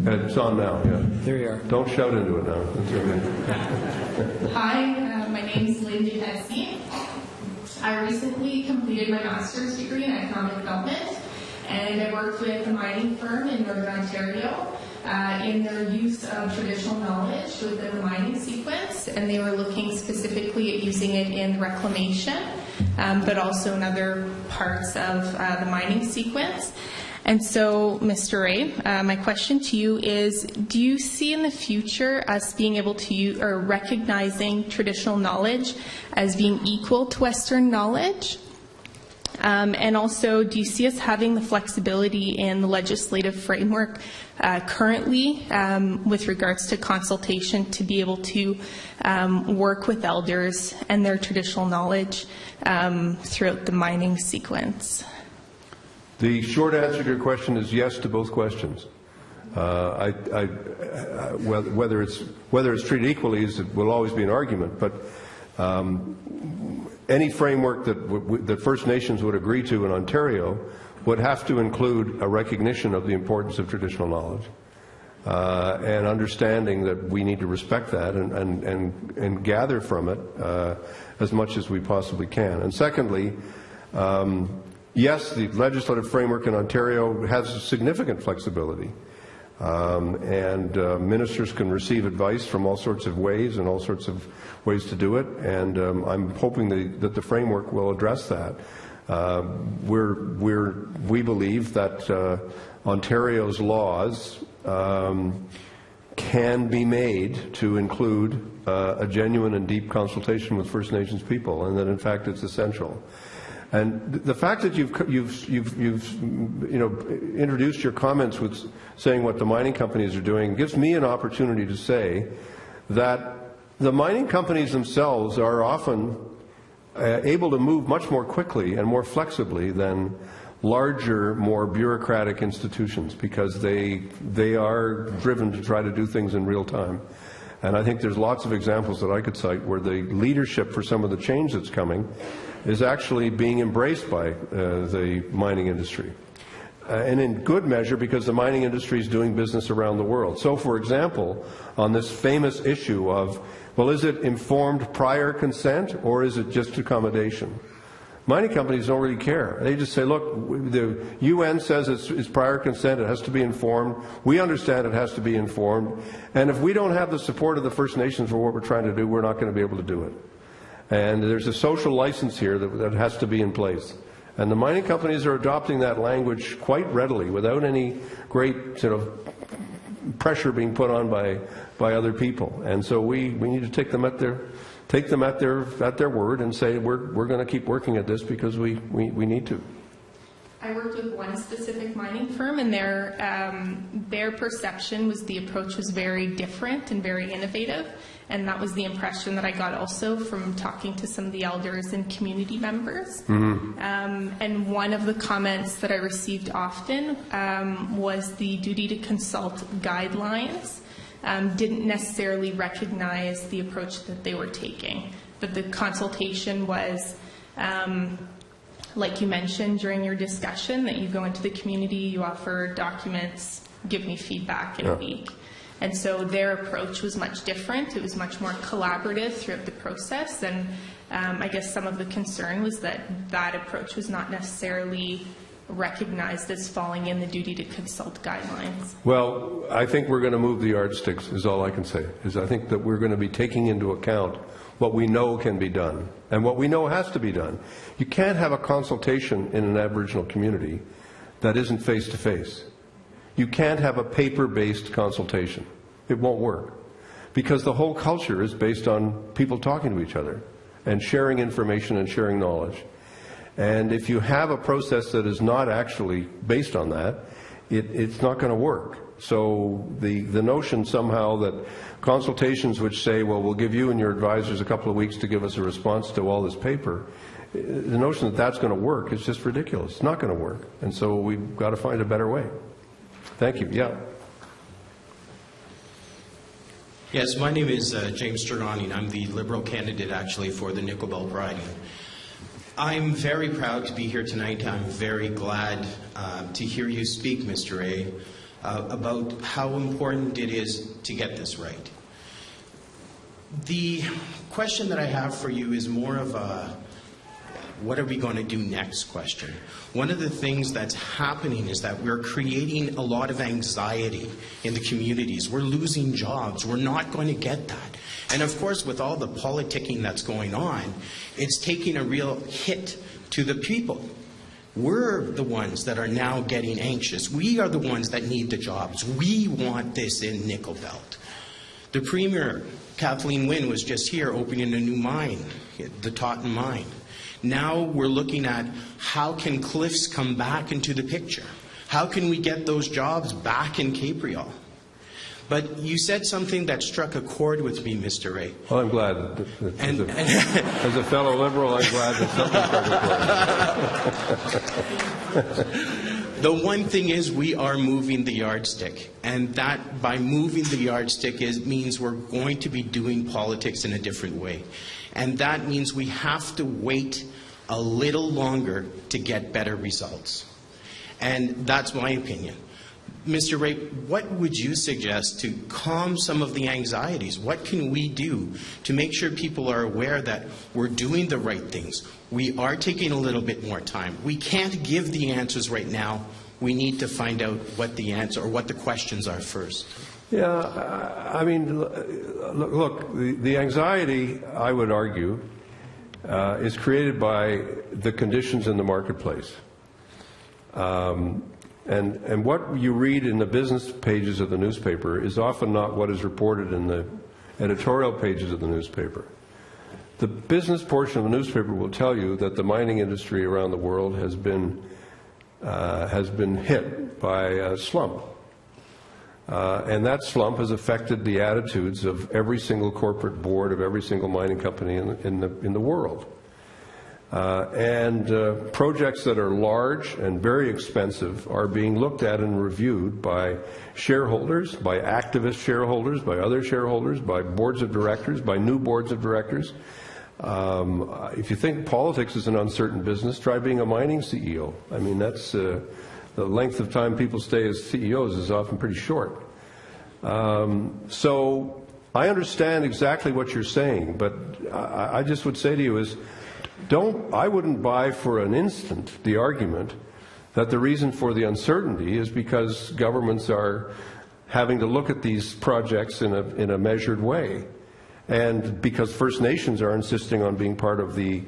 It's on now, yeah. There you are. Don't shout into it now. It's okay. Hi, my name is Linda Hesse. I recently completed my master's degree in economic development, and I worked with a mining firm in Northern Ontario in their use of traditional knowledge within the mining sequence, and they were looking specifically at using it in reclamation, but also in other parts of the mining sequence. And so, Mr. Rae, my question to you is, do you see in the future us being able to use, or recognizing traditional knowledge as being equal to Western knowledge? And also, do you see us having the flexibility in the legislative framework currently with regards to consultation to be able to work with elders and their traditional knowledge throughout the mining sequence? The short answer to your question is yes to both questions. Whether it's treated equally will always be an argument, but any framework that First Nations would agree to in Ontario would have to include a recognition of the importance of traditional knowledge and understanding that we need to respect that and gather from it as much as we possibly can. And secondly, yes, the legislative framework in Ontario has significant flexibility. And ministers can receive advice from all sorts of ways and all sorts of ways to do it, and I'm hoping that the framework will address that. We believe that Ontario's laws can be made to include a genuine and deep consultation with First Nations people, and that in fact it's essential. And the fact that you've introduced your comments with saying what the mining companies are doing gives me an opportunity to say that the mining companies themselves are often able to move much more quickly and more flexibly than larger, more bureaucratic institutions, because they are driven to try to do things in real time. And I think there's lots of examples that I could cite where the leadership for some of the change that's coming is actually being embraced by the mining industry. And in good measure, because the mining industry is doing business around the world. So, for example, on this famous issue of, well, is it informed prior consent or is it just accommodation? Mining companies don't really care. They just say, look, the UN says it's prior consent, it has to be informed. We understand it has to be informed. And if we don't have the support of the First Nations for what we're trying to do, we're not going to be able to do it. And there's a social license here that has to be in place. And the mining companies are adopting that language quite readily without any great sort of pressure being put on by other people. And so we need to take them at their word and say we're going to keep working at this because we need to. I worked with one specific mining firm, and their perception was the approach was very different and very innovative, And that was the impression that I got also from talking to some of the elders and community members. And one of the comments that I received often was the duty to consult guidelines didn't necessarily recognize the approach that they were taking. But the consultation was, like you mentioned during your discussion, that you go into the community, you offer documents, give me feedback in a week. And so their approach was much different. It was much more collaborative throughout the process. And I guess some of the concern was that that approach was not necessarily recognized as falling in the duty to consult guidelines. Well, I think we're going to move the yardsticks, is all I can say. I think that we're going to be taking into account what we know can be done and what we know has to be done. You can't have a consultation in an Aboriginal community that isn't face-to-face. You can't have a paper-based consultation. It won't work. Because the whole culture is based on people talking to each other and sharing information and sharing knowledge. And if you have a process that is not actually based on that, it's not going to work. So the notion somehow that consultations which say, well, we'll give you and your advisors a couple of weeks to give us a response to all this paper, the notion that that's going to work is just ridiculous. It's not going to work. And so we've got to find a better way. Thank you. Yeah. Yes, my name is James Giordani, and I'm the Liberal candidate actually for the Nickel Belt riding. I'm very proud to be here tonight. I'm very glad to hear you speak, Mr. Rae, about how important it is to get this right. The question that I have for you is more of a what are we going to do next question. One of the things that's happening is that we're creating a lot of anxiety in the communities. We're losing jobs. We're not going to get that. And of course, with all the politicking that's going on, it's taking a real hit to the people. We're the ones that are now getting anxious. We are the ones that need the jobs. We want this in Nickel Belt. The Premier, Kathleen Wynne, was just here opening a new mine, the Totten Mine. Now we're looking at how can Cliffs come back into the picture? How can we get those jobs back in Capreol? But you said something that struck a chord with me, Mr. Rae. Well, I'm glad. As a fellow Liberal, I'm glad that something struck a chord. The one thing is we are moving the yardstick. And that, by moving the yardstick, means we're going to be doing politics in a different way. And that means we have to wait a little longer to get better results. And that's my opinion. Mr. Rae, what would you suggest to calm some of the anxieties? What can we do to make sure people are aware that we're doing the right things? We are taking a little bit more time. We can't give the answers right now. We need to find out what the answer or what the questions are first. Yeah, I mean, look, the anxiety, I would argue, is created by the conditions in the marketplace. And what you read in the business pages of the newspaper is often not what is reported in the editorial pages of the newspaper. The business portion of the newspaper will tell you that the mining industry around the world has been hit by a slump. And that slump has affected the attitudes of every single corporate board of every single mining company in the world. Projects that are large and very expensive are being looked at and reviewed by shareholders, by activist shareholders, by other shareholders, by boards of directors, by new boards of directors. If you think politics is an uncertain business, try being a mining CEO. I mean, that's the length of time people stay as CEOs is often pretty short. So I understand exactly what you're saying, but I just would say to you is, I wouldn't buy for an instant the argument that the reason for the uncertainty is because governments are having to look at these projects in a measured way, and because First Nations are insisting on being part of the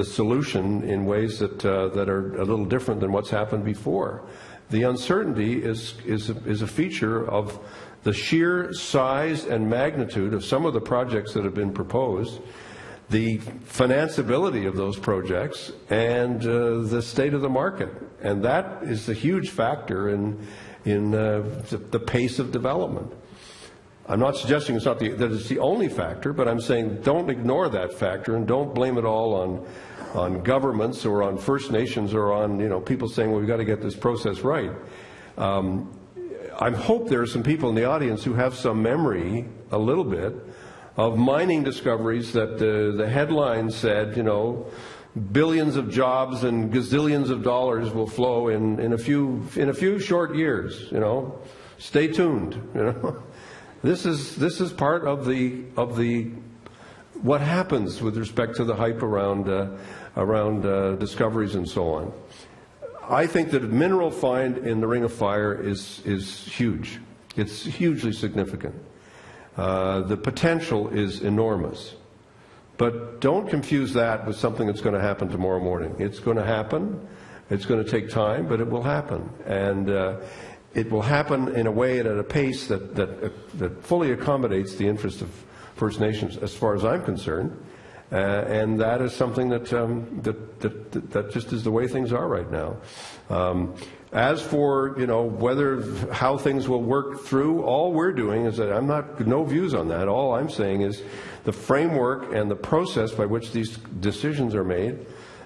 solution in ways that are a little different than what's happened before. The uncertainty is a feature of the sheer size and magnitude of some of the projects that have been proposed, the financeability of those projects, and the state of the market. And that is a huge factor in the pace of development. I'm not suggesting that it's the only factor, but I'm saying don't ignore that factor and don't blame it all on governments or on First Nations or on people saying, well, we've got to get this process right. I hope there are some people in the audience who have some memory, a little bit, of mining discoveries that the headline said, billions of jobs and gazillions of dollars will flow in a few short years. Stay tuned. This is part of the what happens with respect to the hype around discoveries and so on. I think that a mineral find in the Ring of Fire is huge. It's hugely significant. The potential is enormous. But don't confuse that with something that's going to happen tomorrow morning. It's going to happen. It's going to take time, but it will happen. And it will happen in a way and at a pace that fully accommodates the interest of First Nations, as far as I'm concerned. And that is something that just is the way things are right now. As for how things will work through, all we're doing is that no views on that. All I'm saying is the framework and the process by which these decisions are made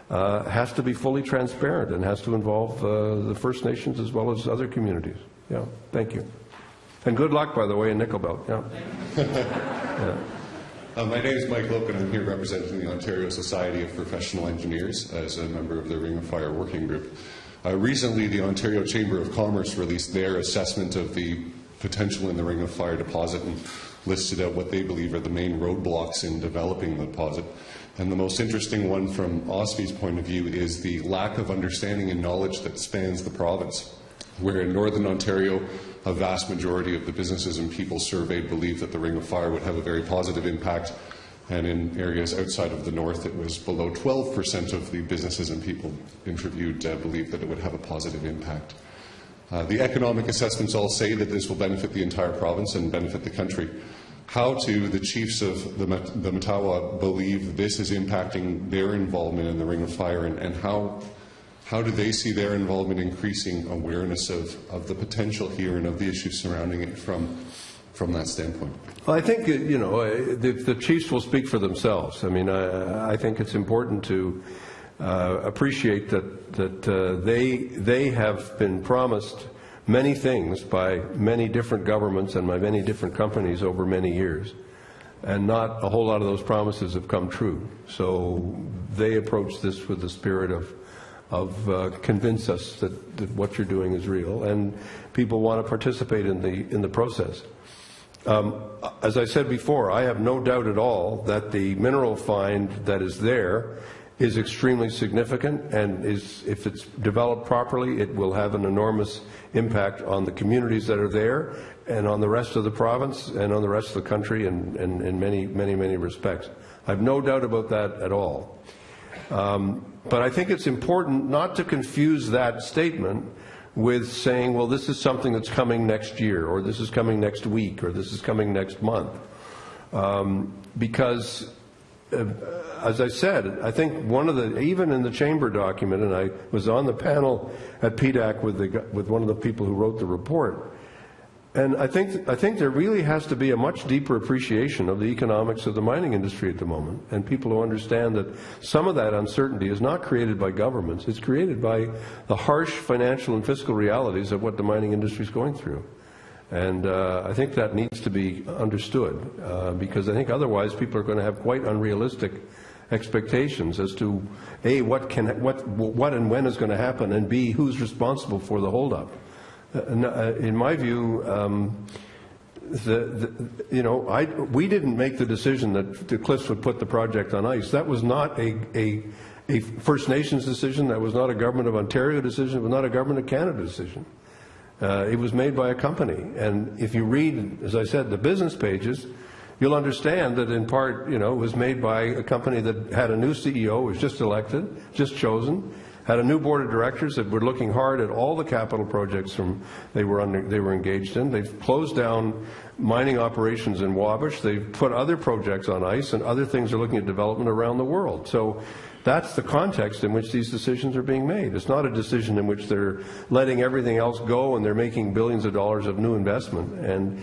has to be fully transparent and has to involve the First Nations as well as other communities. Yeah, thank you. And good luck, by the way, in Nickel Belt. Yeah. Yeah. My name is Mike Loken. I'm here representing the Ontario Society of Professional Engineers as a member of the Ring of Fire Working Group. Recently, the Ontario Chamber of Commerce released their assessment of the potential in the Ring of Fire deposit and listed out what they believe are the main roadblocks in developing the deposit. And the most interesting one from OSFI's point of view is the lack of understanding and knowledge that spans the province, where in Northern Ontario, a vast majority of the businesses and people surveyed believe that the Ring of Fire would have a very positive impact, and in areas outside of the north it was below 12% of the businesses and people interviewed believed that it would have a positive impact. The economic assessments all say that this will benefit the entire province and benefit the country. How do the chiefs of the Matawa believe this is impacting their involvement in the Ring of Fire, and how do they see their involvement increasing awareness of the potential here and of the issues surrounding it from that standpoint? Well, I think the chiefs will speak for themselves. I mean, I think it's important to appreciate that they have been promised many things by many different governments and by many different companies over many years, and not a whole lot of those promises have come true. So they approach this with the spirit of convince us that what you're doing is real, and people want to participate in the process. As I said before, I have no doubt at all that the mineral find that is there is extremely significant, and if it's developed properly, it will have an enormous impact on the communities that are there and on the rest of the province and on the rest of the country in many respects. I have no doubt about that at all. But I think it's important not to confuse that statement with saying, well, this is something that's coming next year, or this is coming next week, or this is coming next month. Because, as I said, I think even in the Chamber document, and I was on the panel at PDAC with one of the people who wrote the report, and I think there really has to be a much deeper appreciation of the economics of the mining industry at the moment, and people who understand that some of that uncertainty is not created by governments, it's created by the harsh financial and fiscal realities of what the mining industry is going through. And I think that needs to be understood, because I think otherwise people are going to have quite unrealistic expectations as to A, what and when is going to happen, and B, who's responsible for the holdup. In my view, we didn't make the decision that the Cliffs would put the project on ice. That was not a First Nations decision. That was not a Government of Ontario decision. It was not a Government of Canada decision. It was made by a company. And if you read, as I said, the business pages, you'll understand that in part, it was made by a company that had a new CEO, was just elected, just chosen, had a new board of directors that were looking hard at all the capital projects they were engaged in. They've closed down mining operations in Wabash. They've put other projects on ice, and other things are looking at development around the world. So that's the context in which these decisions are being made. It's not a decision in which they're letting everything else go and they're making billions of dollars of new investment. And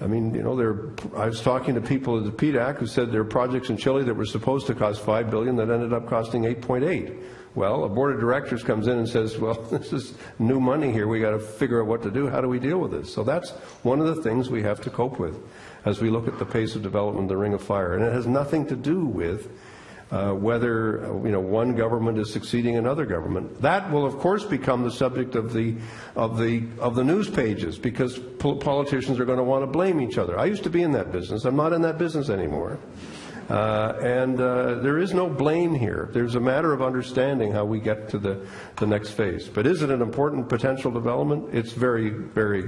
I mean, you know, I was talking to people at the PDAC who said there are projects in Chile that were supposed to cost $5 billion that ended up costing $8.8. Well, a board of directors comes in and says, well, this is new money here. We got to figure out what to do. How do we deal with this? So that's one of the things we have to cope with as we look at the pace of development of the Ring of Fire. And it has nothing to do with whether one government is succeeding another government. That will, of course, become the subject of the news pages, because politicians are going to want to blame each other. I used to be in that business. I'm not in that business anymore. There is no blame here. There's a matter of understanding how we get to the next phase. But is it an important potential development? It's very, very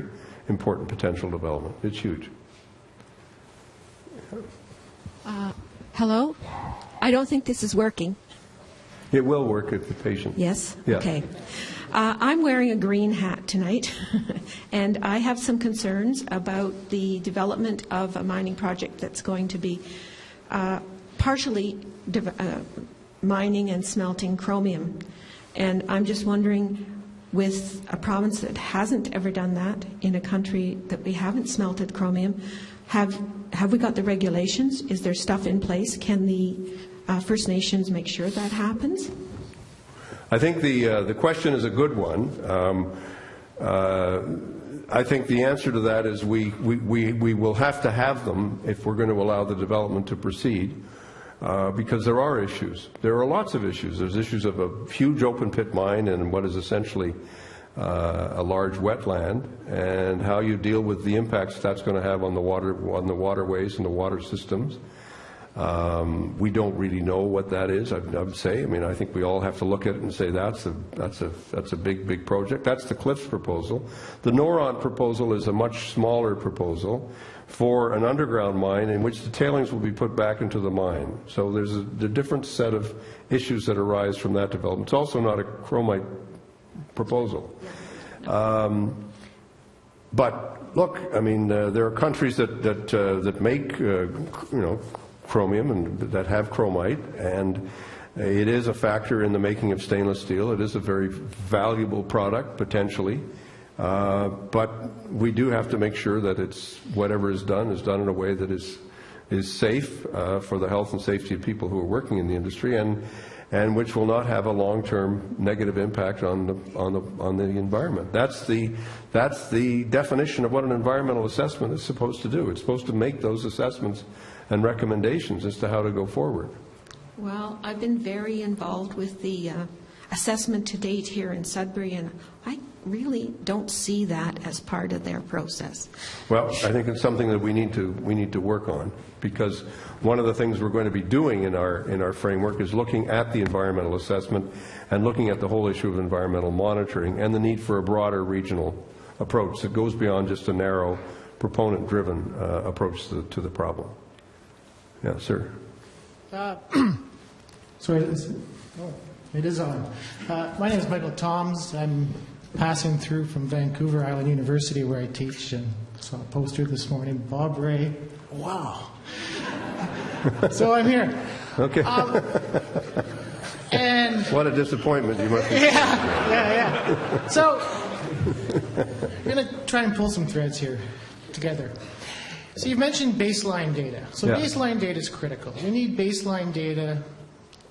important potential development. It's huge. Hello? I don't think this is working. It will work if the patient. Yes? Yeah. Okay. I'm wearing a green hat tonight, and I have some concerns about the development of a mining project that's going to be partially mining and smelting chromium. And I'm just wondering, with a province that hasn't ever done that, in a country that we haven't smelted chromium, have we got the regulations? Is there stuff in place? Can the First Nations make sure that happens? I think the question is a good one. I think the answer to that is we will have to have them if we're going to allow the development to proceed, because there are issues. There are lots of issues. There's issues of a huge open pit mine and what is essentially a large wetland, and how you deal with the impacts that's going to have on the waterways and the water systems. We don't really know what that is, I would say. I mean, I think we all have to look at it and say that's a big project. That's the Cliffs proposal. The Noront proposal is a much smaller proposal for an underground mine in which the tailings will be put back into the mine. So there's a different set of issues that arise from that development. It's also not a chromite proposal. But look, I mean, there are countries that make chromium and that have chromite, and it is a factor in the making of stainless steel. It is a very valuable product potentially, but we do have to make sure that whatever is done in a way that is safe for the health and safety of people who are working in the industry, and which will not have a long-term negative impact on the environment. That's the definition of what an environmental assessment is supposed to do. It's supposed to make those assessments and recommendations as to how to go forward. Well, I've been very involved with the assessment to date here in Sudbury, and I really don't see that as part of their process. Well, I think it's something that we need to work on, because one of the things we're going to be doing in our framework is looking at the environmental assessment and looking at the whole issue of environmental monitoring and the need for a broader regional approach that goes beyond just a narrow proponent-driven approach to the problem. Yeah, sir. Sorry, it is on. My name is Michael Toms. I'm passing through from Vancouver Island University, where I teach, and saw a poster this morning, Bob Rae. Wow. So I'm here. Okay. And what a disappointment you must be. Yeah. So I'm going to try and pull some threads here together. So you've mentioned baseline data. So baseline data is critical. We need baseline data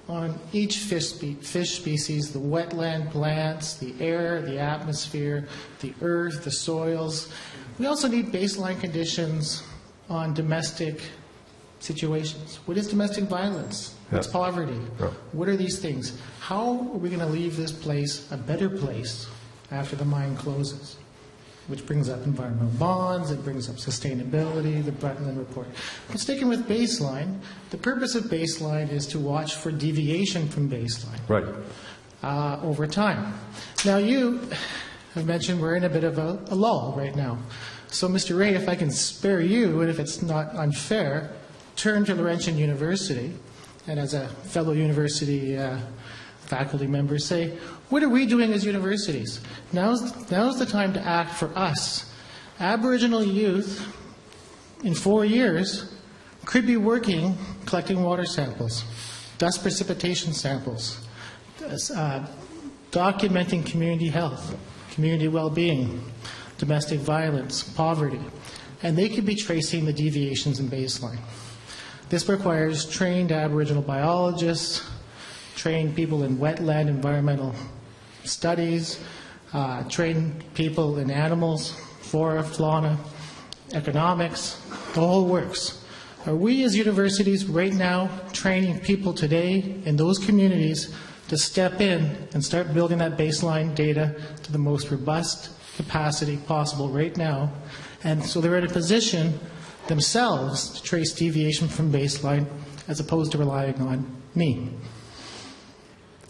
on each fish species, the wetland plants, the air, the atmosphere, the earth, the soils. We also need baseline conditions on domestic situations. What is domestic violence? What's poverty? What are these things? How are we going to leave this place a better place after the mine closes? Which brings up environmental bonds, it brings up sustainability, the Brundtland Report. But sticking with baseline, the purpose of baseline is to watch for deviation from baseline over time. Now, you have mentioned we're in a bit of a lull right now. So, Mr. Rae, if I can spare you, and if it's not unfair, turn to Laurentian University, and as a fellow university faculty member, say, what are we doing as universities? Now's the time to act for us. Aboriginal youth, in 4 years, could be working collecting water samples, dust precipitation samples, documenting community health, community well-being, domestic violence, poverty. and they could be tracing the deviations in baseline. This requires trained Aboriginal biologists, trained people in wetland environmental studies, trained people in animals, flora, fauna, economics, the whole works. Are we as universities right now training people today in those communities to step in and start building that baseline data to the most robust capacity possible right now? And so they're in a position themselves to trace deviation from baseline as opposed to relying on me.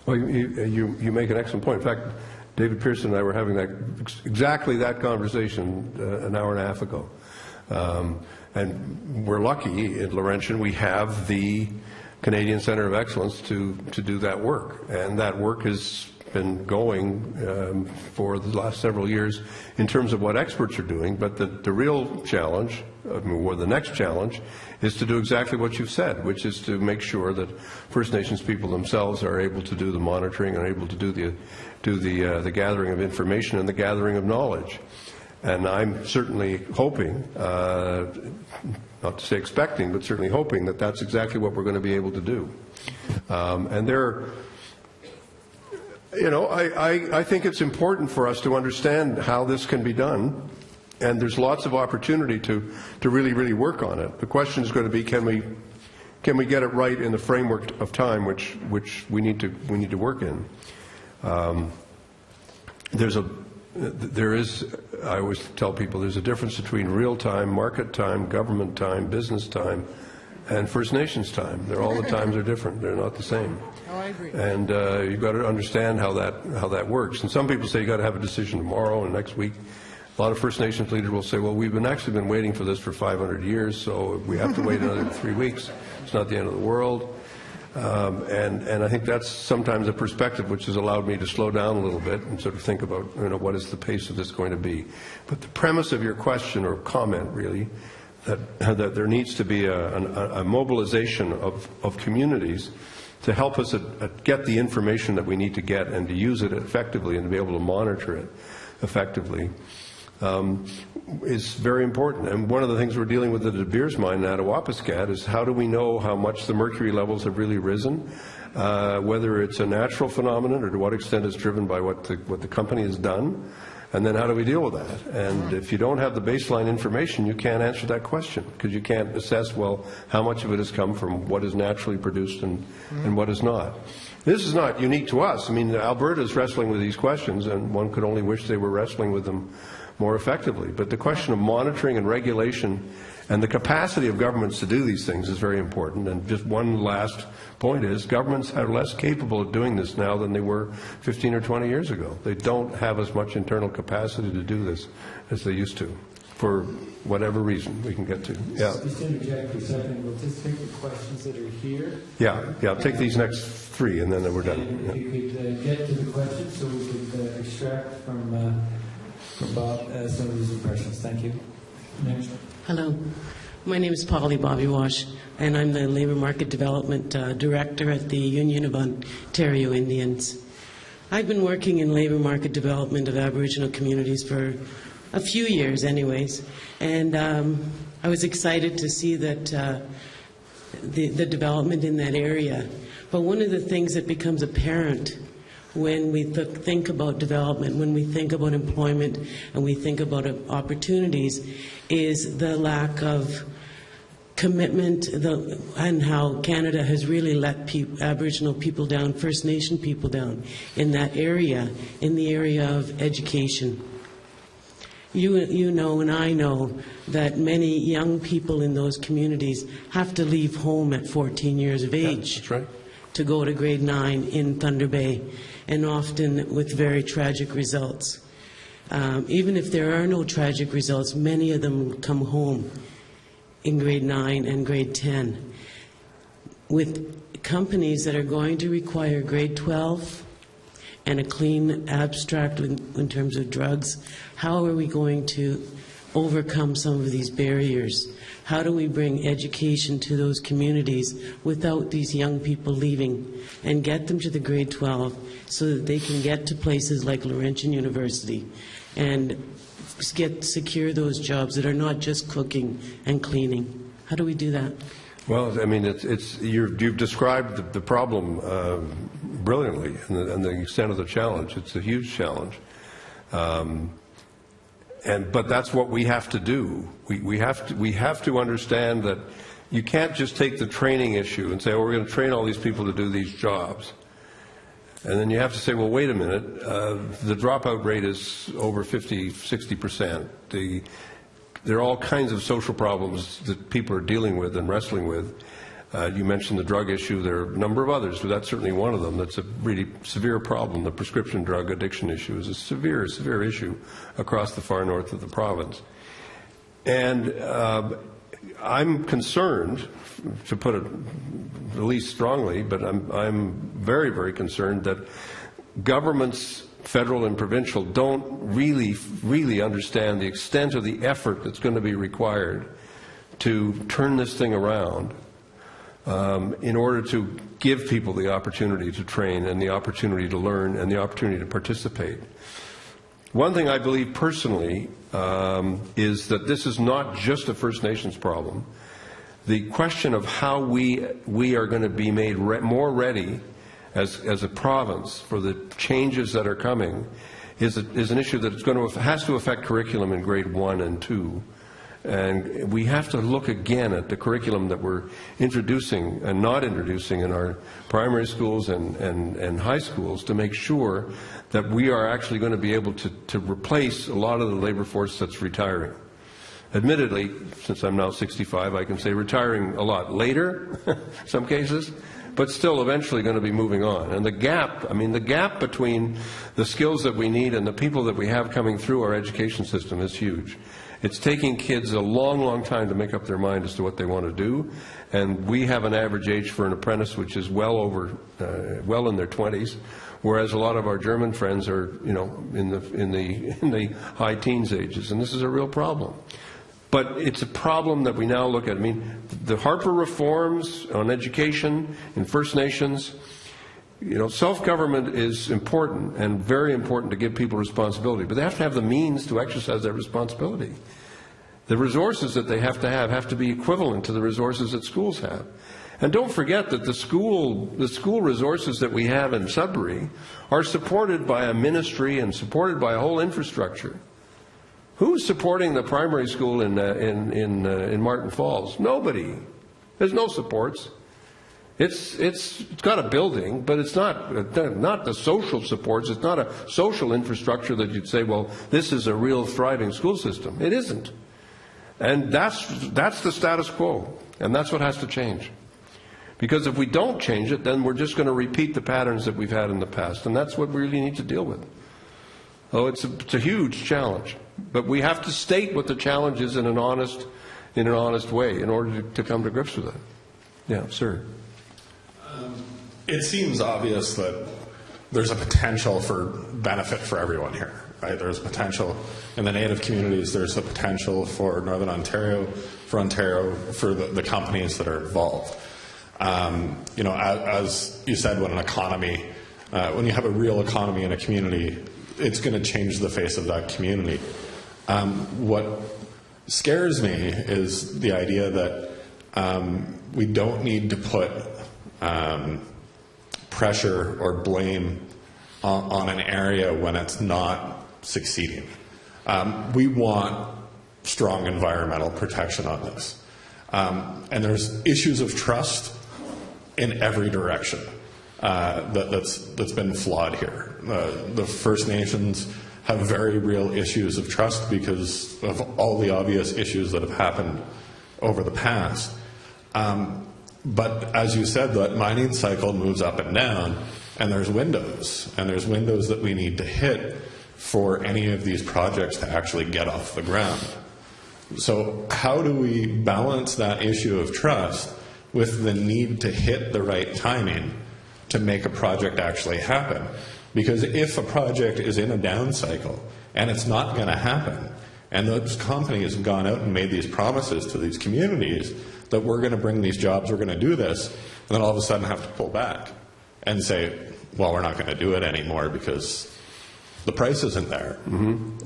Well, you make an excellent point. In fact, David Pearson and I were having exactly that conversation an hour and a half ago. And we're lucky at Laurentian we have the Canadian Centre of Excellence to do that work. And that work has been going for the last several years in terms of what experts are doing. But the real challenge, or the next challenge, is to do exactly what you've said, which is to make sure that First Nations people themselves are able to do the monitoring and are able to do the gathering of information and the gathering of knowledge. And I'm certainly hoping, not to say expecting, but certainly hoping that that's exactly what we're going to be able to do. And there, I think it's important for us to understand how this can be done. And there's lots of opportunity to really, really work on it. The question is going to be, can we get it right in the framework of time which we need to work in? There is, I always tell people, there's a difference between real time, market time, government time, business time, and First Nations time. All the times are different. They're not the same. Oh, I agree. And you've got to understand how that works. And some people say you've got to have a decision tomorrow and next week. A lot of First Nations leaders will say, well, we've actually been waiting for this for 500 years, so if we have to wait another 3 weeks, it's not the end of the world. And I think that's sometimes a perspective which has allowed me to slow down a little bit and sort of think about, what is the pace of this going to be. But the premise of your question or comment, really, that there needs to be a mobilization of communities to help us get the information that we need to get and to use it effectively and to be able to monitor it effectively. Is very important. And one of the things we're dealing with at the De Beers mine at Awapiskat is how do we know how much the mercury levels have really risen, whether it's a natural phenomenon or to what extent it's driven by what the company has done, and then how do we deal with that? And if you don't have the baseline information, you can't answer that question because you can't assess, well, how much of it has come from what is naturally produced and what is not. This is not unique to us. I mean, Alberta is wrestling with these questions, and one could only wish they were wrestling with them more effectively. But the question of monitoring and regulation and the capacity of governments to do these things is very important. And just one last point is governments are less capable of doing this now than they were 15 or 20 years ago. They don't have as much internal capacity to do this as they used to, for whatever reason we can get to. Yeah. Just interject for a second. We'll just take the questions that are here. Yeah. I'll take these next three and then we're done. And if you could get to the questions so we could extract from Bob some of these impressions. Thank you. Next. Hello. My name is Polly Bobby Wash, and I'm the Labour Market Development Director at the Union of Ontario Indians. I've been working in labour market development of Aboriginal communities for a few years anyways, and I was excited to see that the development in that area. But one of the things that becomes apparent when we think about development, when we think about employment, and we think about opportunities, is the lack of commitment and how Canada has really let Aboriginal people down, First Nation people down in that area, in the area of education. You know and I know that many young people in those communities have to leave home at 14 years of age. That's right. To go to grade 9 in Thunder Bay, and often with very tragic results. Even if there are no tragic results, many of them come home in grade 9 and grade 10 with companies that are going to require grade 12 and a clean abstract in terms of drugs. How are we going to overcome some of these barriers? How do we bring education to those communities without these young people leaving and get them to the grade 12 so that they can get to places like Laurentian University and secure those jobs that are not just cooking and cleaning? How do we do that? Well, I mean, you've described the problem brilliantly and the extent of the challenge. It's a huge challenge. But that's what we have to do. We have to understand that you can't just take the training issue and say, oh, we're going to train all these people to do these jobs. And then you have to say, well, wait a minute, the dropout rate is over 50, 60%. There are all kinds of social problems that people are dealing with and wrestling with. You mentioned the drug issue. There are a number of others, but that's certainly one of them. That's a really severe problem. The prescription drug addiction issue is a severe, severe issue across the far north of the province. And I'm concerned, to put it the least strongly, but I'm very, very concerned that governments, federal and provincial, don't really understand the extent of the effort that's going to be required to turn this thing around in order to give people the opportunity to train and the opportunity to learn and the opportunity to participate. One thing I believe personally is that this is not just a First Nations problem. The question of how we are going to be made more ready as a province for the changes that are coming is an issue that has to affect curriculum in grade 1 and 2. And we have to look again at the curriculum that we're introducing and not introducing in our primary schools and high schools to make sure that we are actually going to be able to replace a lot of the labor force that's retiring. Admittedly, since I'm now 65, I can say retiring a lot later, some cases, but still eventually going to be moving on. And the gap between the skills that we need and the people that we have coming through our education system is huge. It's taking kids a long, long time to make up their mind as to what they want to do, and we have an average age for an apprentice which is well in their 20s, whereas a lot of our German friends are, in the high teens ages, and this is a real problem. But it's a problem that we now look at. I mean, the Harper reforms on education in First Nations, self-government is important and very important to give people responsibility, but they have to have the means to exercise that responsibility. The resources that they have to be equivalent to the resources that schools have. And don't forget that the school resources that we have in Sudbury are supported by a ministry and supported by a whole infrastructure. Who's supporting the primary school in Martin Falls? Nobody. There's no supports. It's got a building, but it's not the social supports. It's not a social infrastructure that you'd say, well, this is a real thriving school system. It isn't. And that's the status quo, and that's what has to change. Because if we don't change it, then we're just going to repeat the patterns that we've had in the past, and that's what we really need to deal with. Oh, it's a huge challenge, but we have to state what the challenge is in an honest way in order to come to grips with it. Yeah, sir. It seems obvious that there's a potential for benefit for everyone here, right? There's potential in the Native communities. There's a potential for Northern Ontario, for the companies that are involved. As you said, when you have a real economy in a community, it's going to change the face of that community. What scares me is the idea that we don't need to put pressure or blame on an area when it's not succeeding. We want strong environmental protection on this. And there's issues of trust in every direction that's been flawed here. The First Nations have very real issues of trust because of all the obvious issues that have happened over the past. But as you said, that mining cycle moves up and down, and there's windows that we need to hit for any of these projects to actually get off the ground. So how do we balance that issue of trust with the need to hit the right timing to make a project actually happen? Because if a project is in a down cycle and it's not going to happen, And those companies have gone out and made these promises to these communities that we're going to bring these jobs, we're going to do this, and then all of a sudden have to pull back and say, well, we're not going to do it anymore because the price isn't there. Mm-hmm.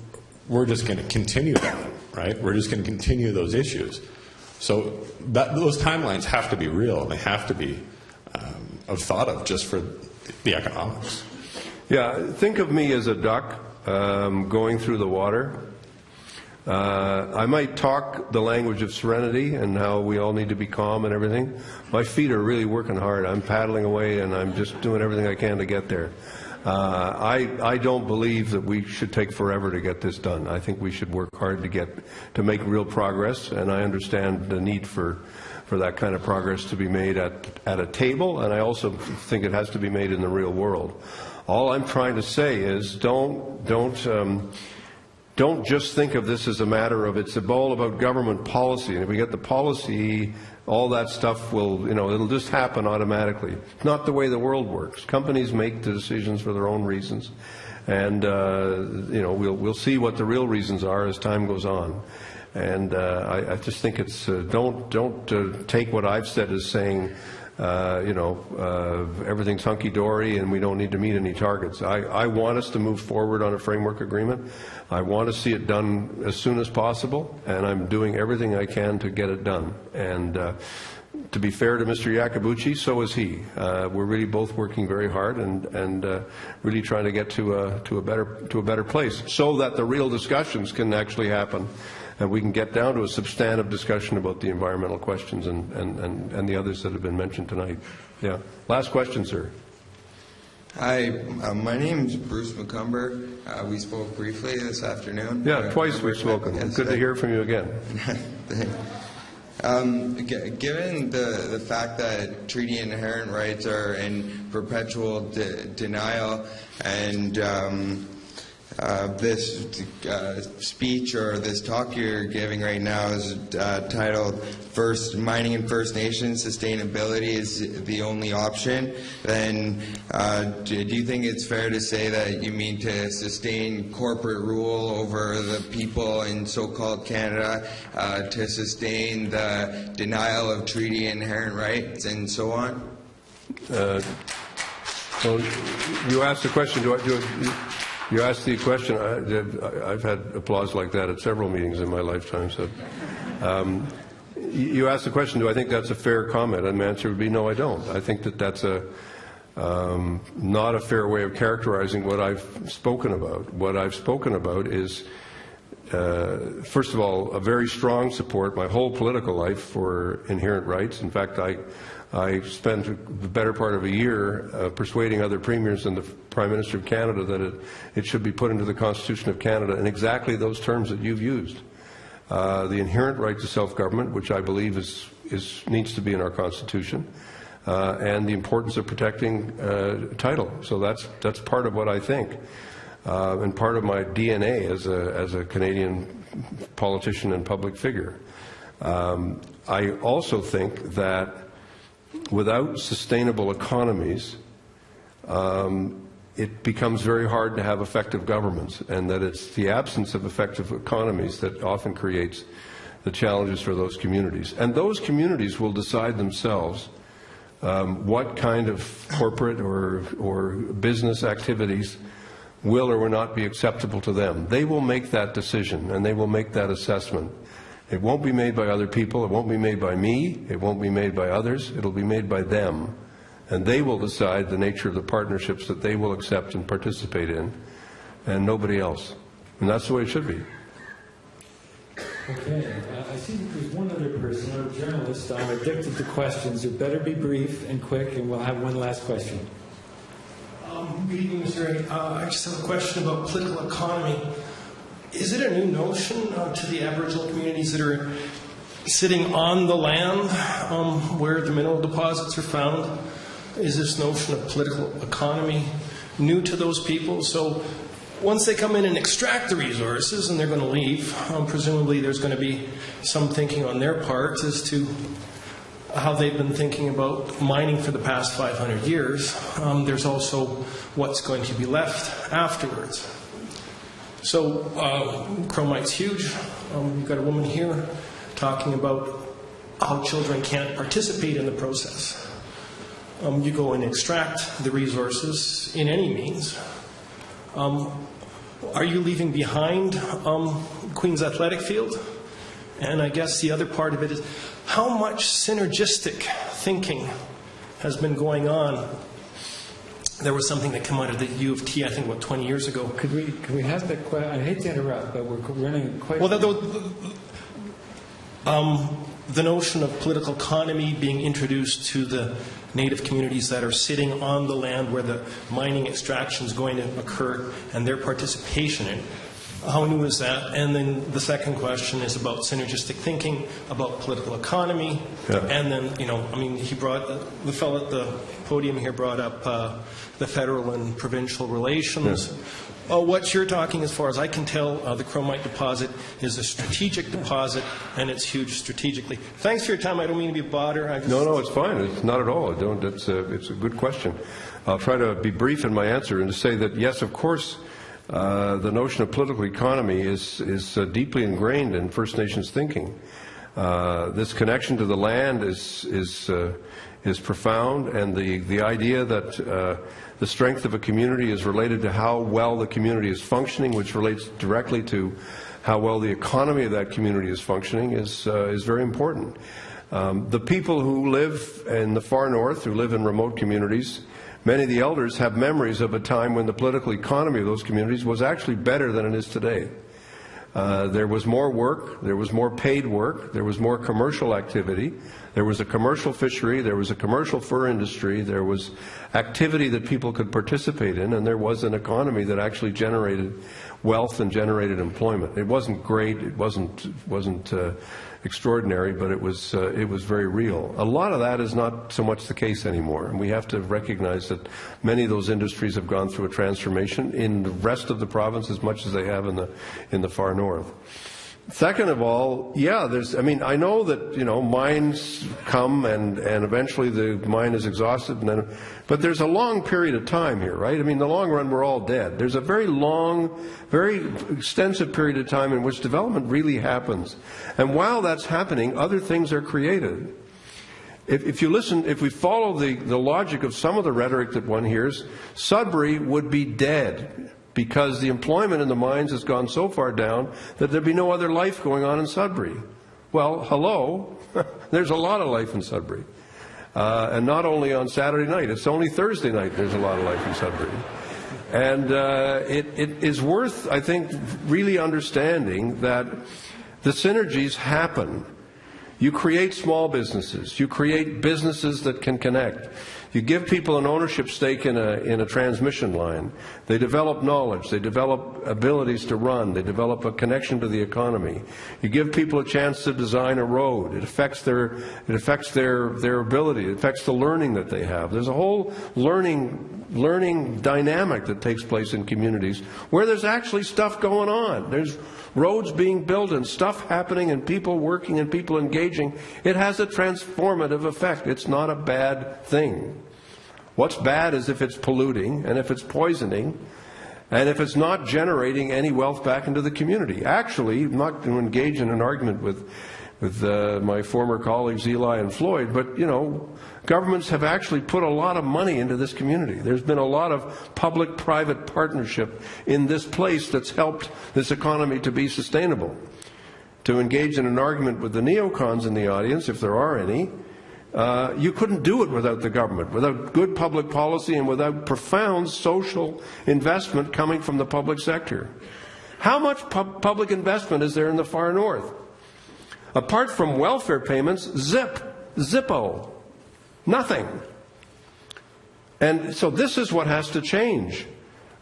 We're just going to continue that, right? We're just going to continue those issues. So those timelines have to be real, and they have to be thought of just for the economics. Yeah, think of me as a duck going through the water. I might talk the language of serenity and how we all need to be calm and everything. My feet are really working hard. I'm paddling away and I'm just doing everything I can to get there. I don't believe that we should take forever to get this done. I think we should work hard to make real progress, and I understand the need for that kind of progress to be made at a table, and I also think it has to be made in the real world. All I'm trying to say is don't just think of this as a matter of it's all about government policy, and if we get the policy, all that stuff will, it'll just happen automatically. It's not the way the world works. Companies make the decisions for their own reasons, and we'll see what the real reasons are as time goes on. And I just think it's don't take what I've said as saying everything's hunky-dory and we don't need to meet any targets. I want us to move forward on a framework agreement. I want to see it done as soon as possible, and I'm doing everything I can to get it done. And to be fair to Mr. Iacobucci, so is he. We're really both working very hard and really trying to get to a better place so that the real discussions can actually happen. And we can get down to a substantive discussion about the environmental questions and the others that have been mentioned tonight. Yeah. Last question, sir. Hi, my name is Bruce McCumber. We spoke briefly this afternoon. Yeah, twice we've spoken. Yes, good to hear from you again. Given the fact that treaty inherent rights are in perpetual denial, and this speech or this talk you're giving right now is titled Mining and First Nations Sustainability is the Only Option, then do you think it's fair to say that you mean to sustain corporate rule over the people in so-called Canada, to sustain the denial of treaty inherent rights and so on? So you asked the question, you asked the question, I've had applause like that at several meetings in my lifetime. So, you asked the question, do I think that's a fair comment? And the answer would be no, I don't. I think that that's not a fair way of characterizing what I've spoken about. What I've spoken about is, first of all, a very strong support my whole political life for inherent rights. In fact, I spent the better part of a year persuading other premiers and the Prime Minister of Canada that it should be put into the Constitution of Canada in exactly those terms that you've used. The inherent right to self-government, which I believe needs to be in our Constitution, and the importance of protecting title. So that's part of what I think, and part of my DNA as a Canadian politician and public figure. I also think that without sustainable economies, it becomes very hard to have effective governments, and that it's the absence of effective economies that often creates the challenges for those communities. And those communities will decide themselves what kind of corporate or business activities will or will not be acceptable to them. They will make that decision, and they will make that assessment. It won't be made by other people. It won't be made by me. It won't be made by others. It'll be made by them. And they will decide the nature of the partnerships that they will accept and participate in, and nobody else. And that's the way it should be. Okay. I see that there's one other person, a journalist. I'm addicted to questions. It better be brief and quick, and we'll have one last question. Good evening, Mr. Rae. I just have a question about political economy. Is it a new notion to the Aboriginal communities that are sitting on the land where the mineral deposits are found? Is this notion of political economy new to those people? So once they come in and extract the resources and they're going to leave, presumably there's going to be some thinking on their part as to how they've been thinking about mining for the past 500 years. There's also what's going to be left afterwards. So chromite's huge. You've got a woman here talking about how children can't participate in the process. You go and extract the resources in any means. Are you leaving behind Queen's Athletic Field? And I guess the other part of it is, how much synergistic thinking has been going on? There was something that came out of the U of T, I think, 20 years ago. Could we have that question? I hate to interrupt, but we're running quite... Well, the notion of political economy being introduced to the native communities that are sitting on the land where the mining extraction is going to occur and their participation in it. How new is that? And then the second question is about synergistic thinking, about political economy, and then, he brought, the fellow at the podium here brought up the federal and provincial relations. What you're talking, as far as I can tell, the chromite deposit is a strategic deposit, and it's huge strategically. Thanks for your time. I don't mean to be a bother. No, it's fine. It's not at all. It's a good question. I'll try to be brief in my answer and to say that, yes, of course, the notion of political economy is deeply ingrained in First Nations thinking. This connection to the land is profound, and the idea that the strength of a community is related to how well the community is functioning, which relates directly to how well the economy of that community is functioning, is very important. The people who live in the far north, who live in remote communities, many of the elders have memories of a time when the political economy of those communities was actually better than it is today. There was more work, there was more paid work, there was more commercial activity, there was a commercial fishery, there was a commercial fur industry, there was activity that people could participate in, and there was an economy that actually generated wealth and generated employment. It wasn't great, it wasn't extraordinary, but it was very real. A lot of that is not so much the case anymore, and we have to recognize that many of those industries have gone through a transformation in the rest of the province as much as they have in the far north. Second of all, I know that, mines come and eventually the mine is exhausted, but there's a long period of time here, right? In the long run, we're all dead. There's a very long, very extensive period of time in which development really happens. And while that's happening, other things are created. If we follow the logic of some of the rhetoric that one hears, Sudbury would be dead, because the employment in the mines has gone so far down that there'd be no other life going on in Sudbury. Well, hello, there's a lot of life in Sudbury. And not only on Saturday night, it's only Thursday night there's a lot of life in Sudbury. And it is worth, I think, really understanding that the synergies happen. You create small businesses. You create businesses that can connect. You give people an ownership stake in a transmission line. They develop knowledge. They develop abilities to run. They develop a connection to the economy. You give people a chance to design a road. It affects their ability. It affects the learning that they have. There's a whole learning dynamic that takes place in communities where there's actually stuff going on. There's roads being built and stuff happening and people working and people engaging. It has a transformative effect. It's not a bad thing. What's bad is if it's polluting and if it's poisoning and if it's not generating any wealth back into the community. Actually, I'm not going to engage in an argument with my former colleagues Eli and Floyd, but, governments have actually put a lot of money into this community. There's been a lot of public-private partnership in this place that's helped this economy to be sustainable. To engage in an argument with the neocons in the audience, if there are any, you couldn't do it without the government, without good public policy and without profound social investment coming from the public sector. How much public investment is there in the far north? Apart from welfare payments, zippo. Nothing. And so this is what has to change.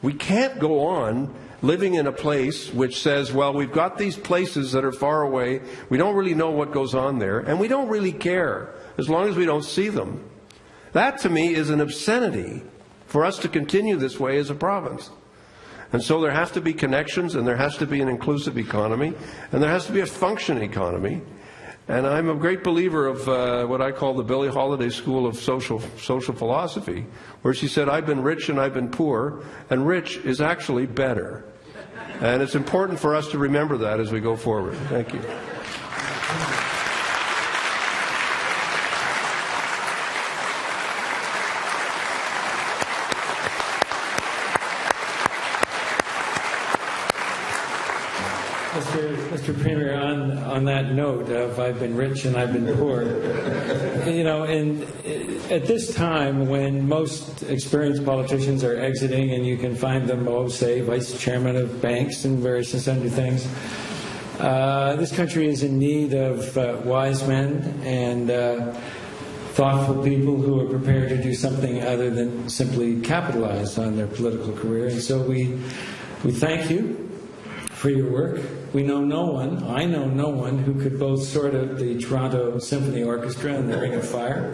We can't go on living in a place which says, well, we've got these places that are far away, we don't really know what goes on there, and we don't really care as long as we don't see them. That, to me, is an obscenity for us to continue this way as a province. And so there have to be connections, and there has to be an inclusive economy, and there has to be a functioning economy. And I'm a great believer of what I call the Billie Holiday School of social philosophy, where she said, I've been rich and I've been poor, and rich is actually better. And it's important for us to remember that as we go forward. Thank you. Mr. Premier, on that note of I've been rich and I've been poor, you know, at this time when most experienced politicians are exiting and you can find them, say, vice chairman of banks and various and sundry things, this country is in need of wise men and thoughtful people who are prepared to do something other than simply capitalize on their political career. And so we thank you for your work. We know no one, I know no one, who could both sort of the Toronto Symphony Orchestra and the Ring of Fire.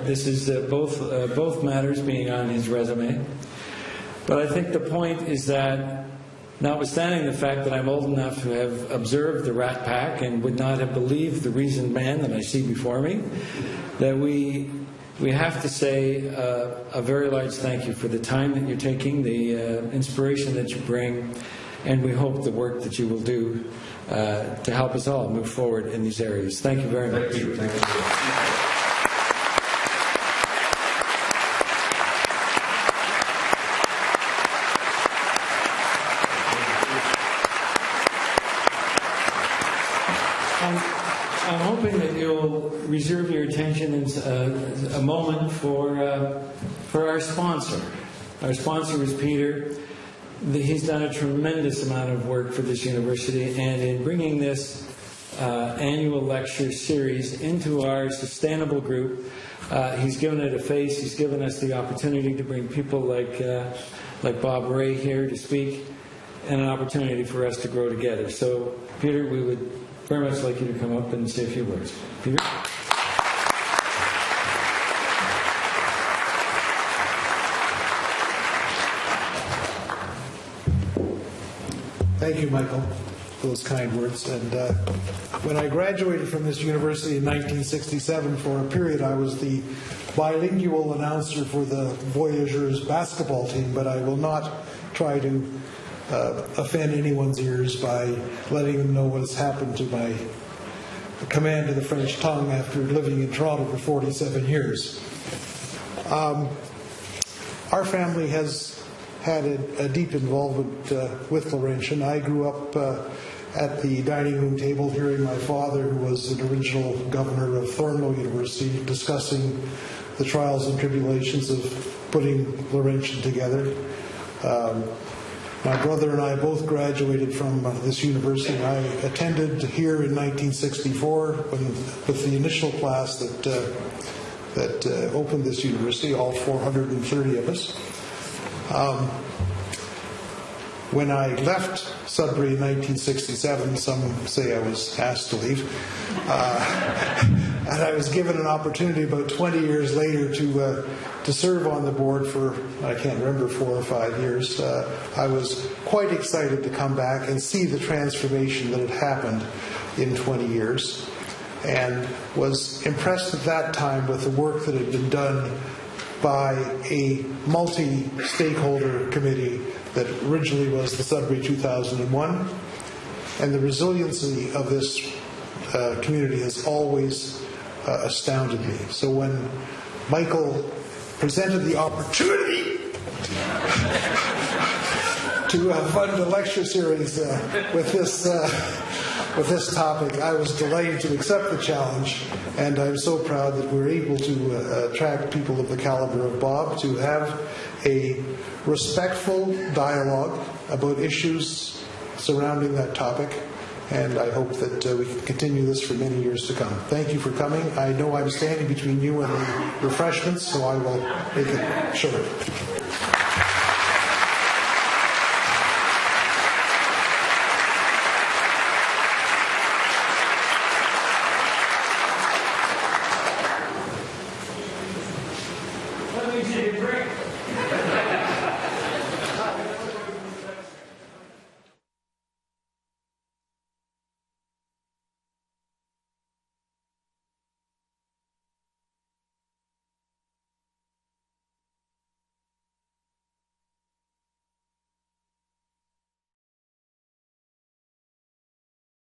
This is both matters being on his resume. But I think the point is that, notwithstanding the fact that I'm old enough to have observed the Rat Pack and would not have believed the reasoned man that I see before me, that we have to say a very large thank you for the time that you're taking, the inspiration that you bring, and we hope the work that you will do to help us all move forward in these areas. Thank you very much. Thank you. Thank you. I'm hoping that you'll reserve your attention in a moment for our sponsor. Our sponsor is Peter. He's done a tremendous amount of work for this university, and in bringing this annual lecture series into our sustainable group, he's given it a face. He's given us the opportunity to bring people like Bob Rae here to speak, and an opportunity for us to grow together. So, Peter, we would very much like you to come up and say a few words. Peter? Thank you, Michael, for those kind words. And when I graduated from this university in 1967, for a period I was the bilingual announcer for the Voyageurs basketball team, but I will not try to offend anyone's ears by letting them know what has happened to my command of the French tongue after living in Toronto for 47 years. Our family has had a deep involvement with Laurentian. I grew up at the dining room table hearing my father, who was an original governor of Thornlow University, discussing the trials and tribulations of putting Laurentian together. My brother and I both graduated from this university. I attended here in 1964 with the initial class that opened this university, all 430 of us. When I left Sudbury in 1967, some say I was asked to leave, and I was given an opportunity about 20 years later to serve on the board for, I can't remember, 4 or 5 years. I was quite excited to come back and see the transformation that had happened in 20 years, and was impressed at that time with the work that had been done by a multi-stakeholder committee that originally was the Sudbury 2001, and the resiliency of this community has always astounded me. So when Michael presented the opportunity to fund a lecture series with this topic, I was delighted to accept the challenge, and I'm so proud that we're able to attract people of the caliber of Bob to have a respectful dialogue about issues surrounding that topic, and I hope that we can continue this for many years to come. Thank you for coming. I know I'm standing between you and the refreshments, so I will make it short.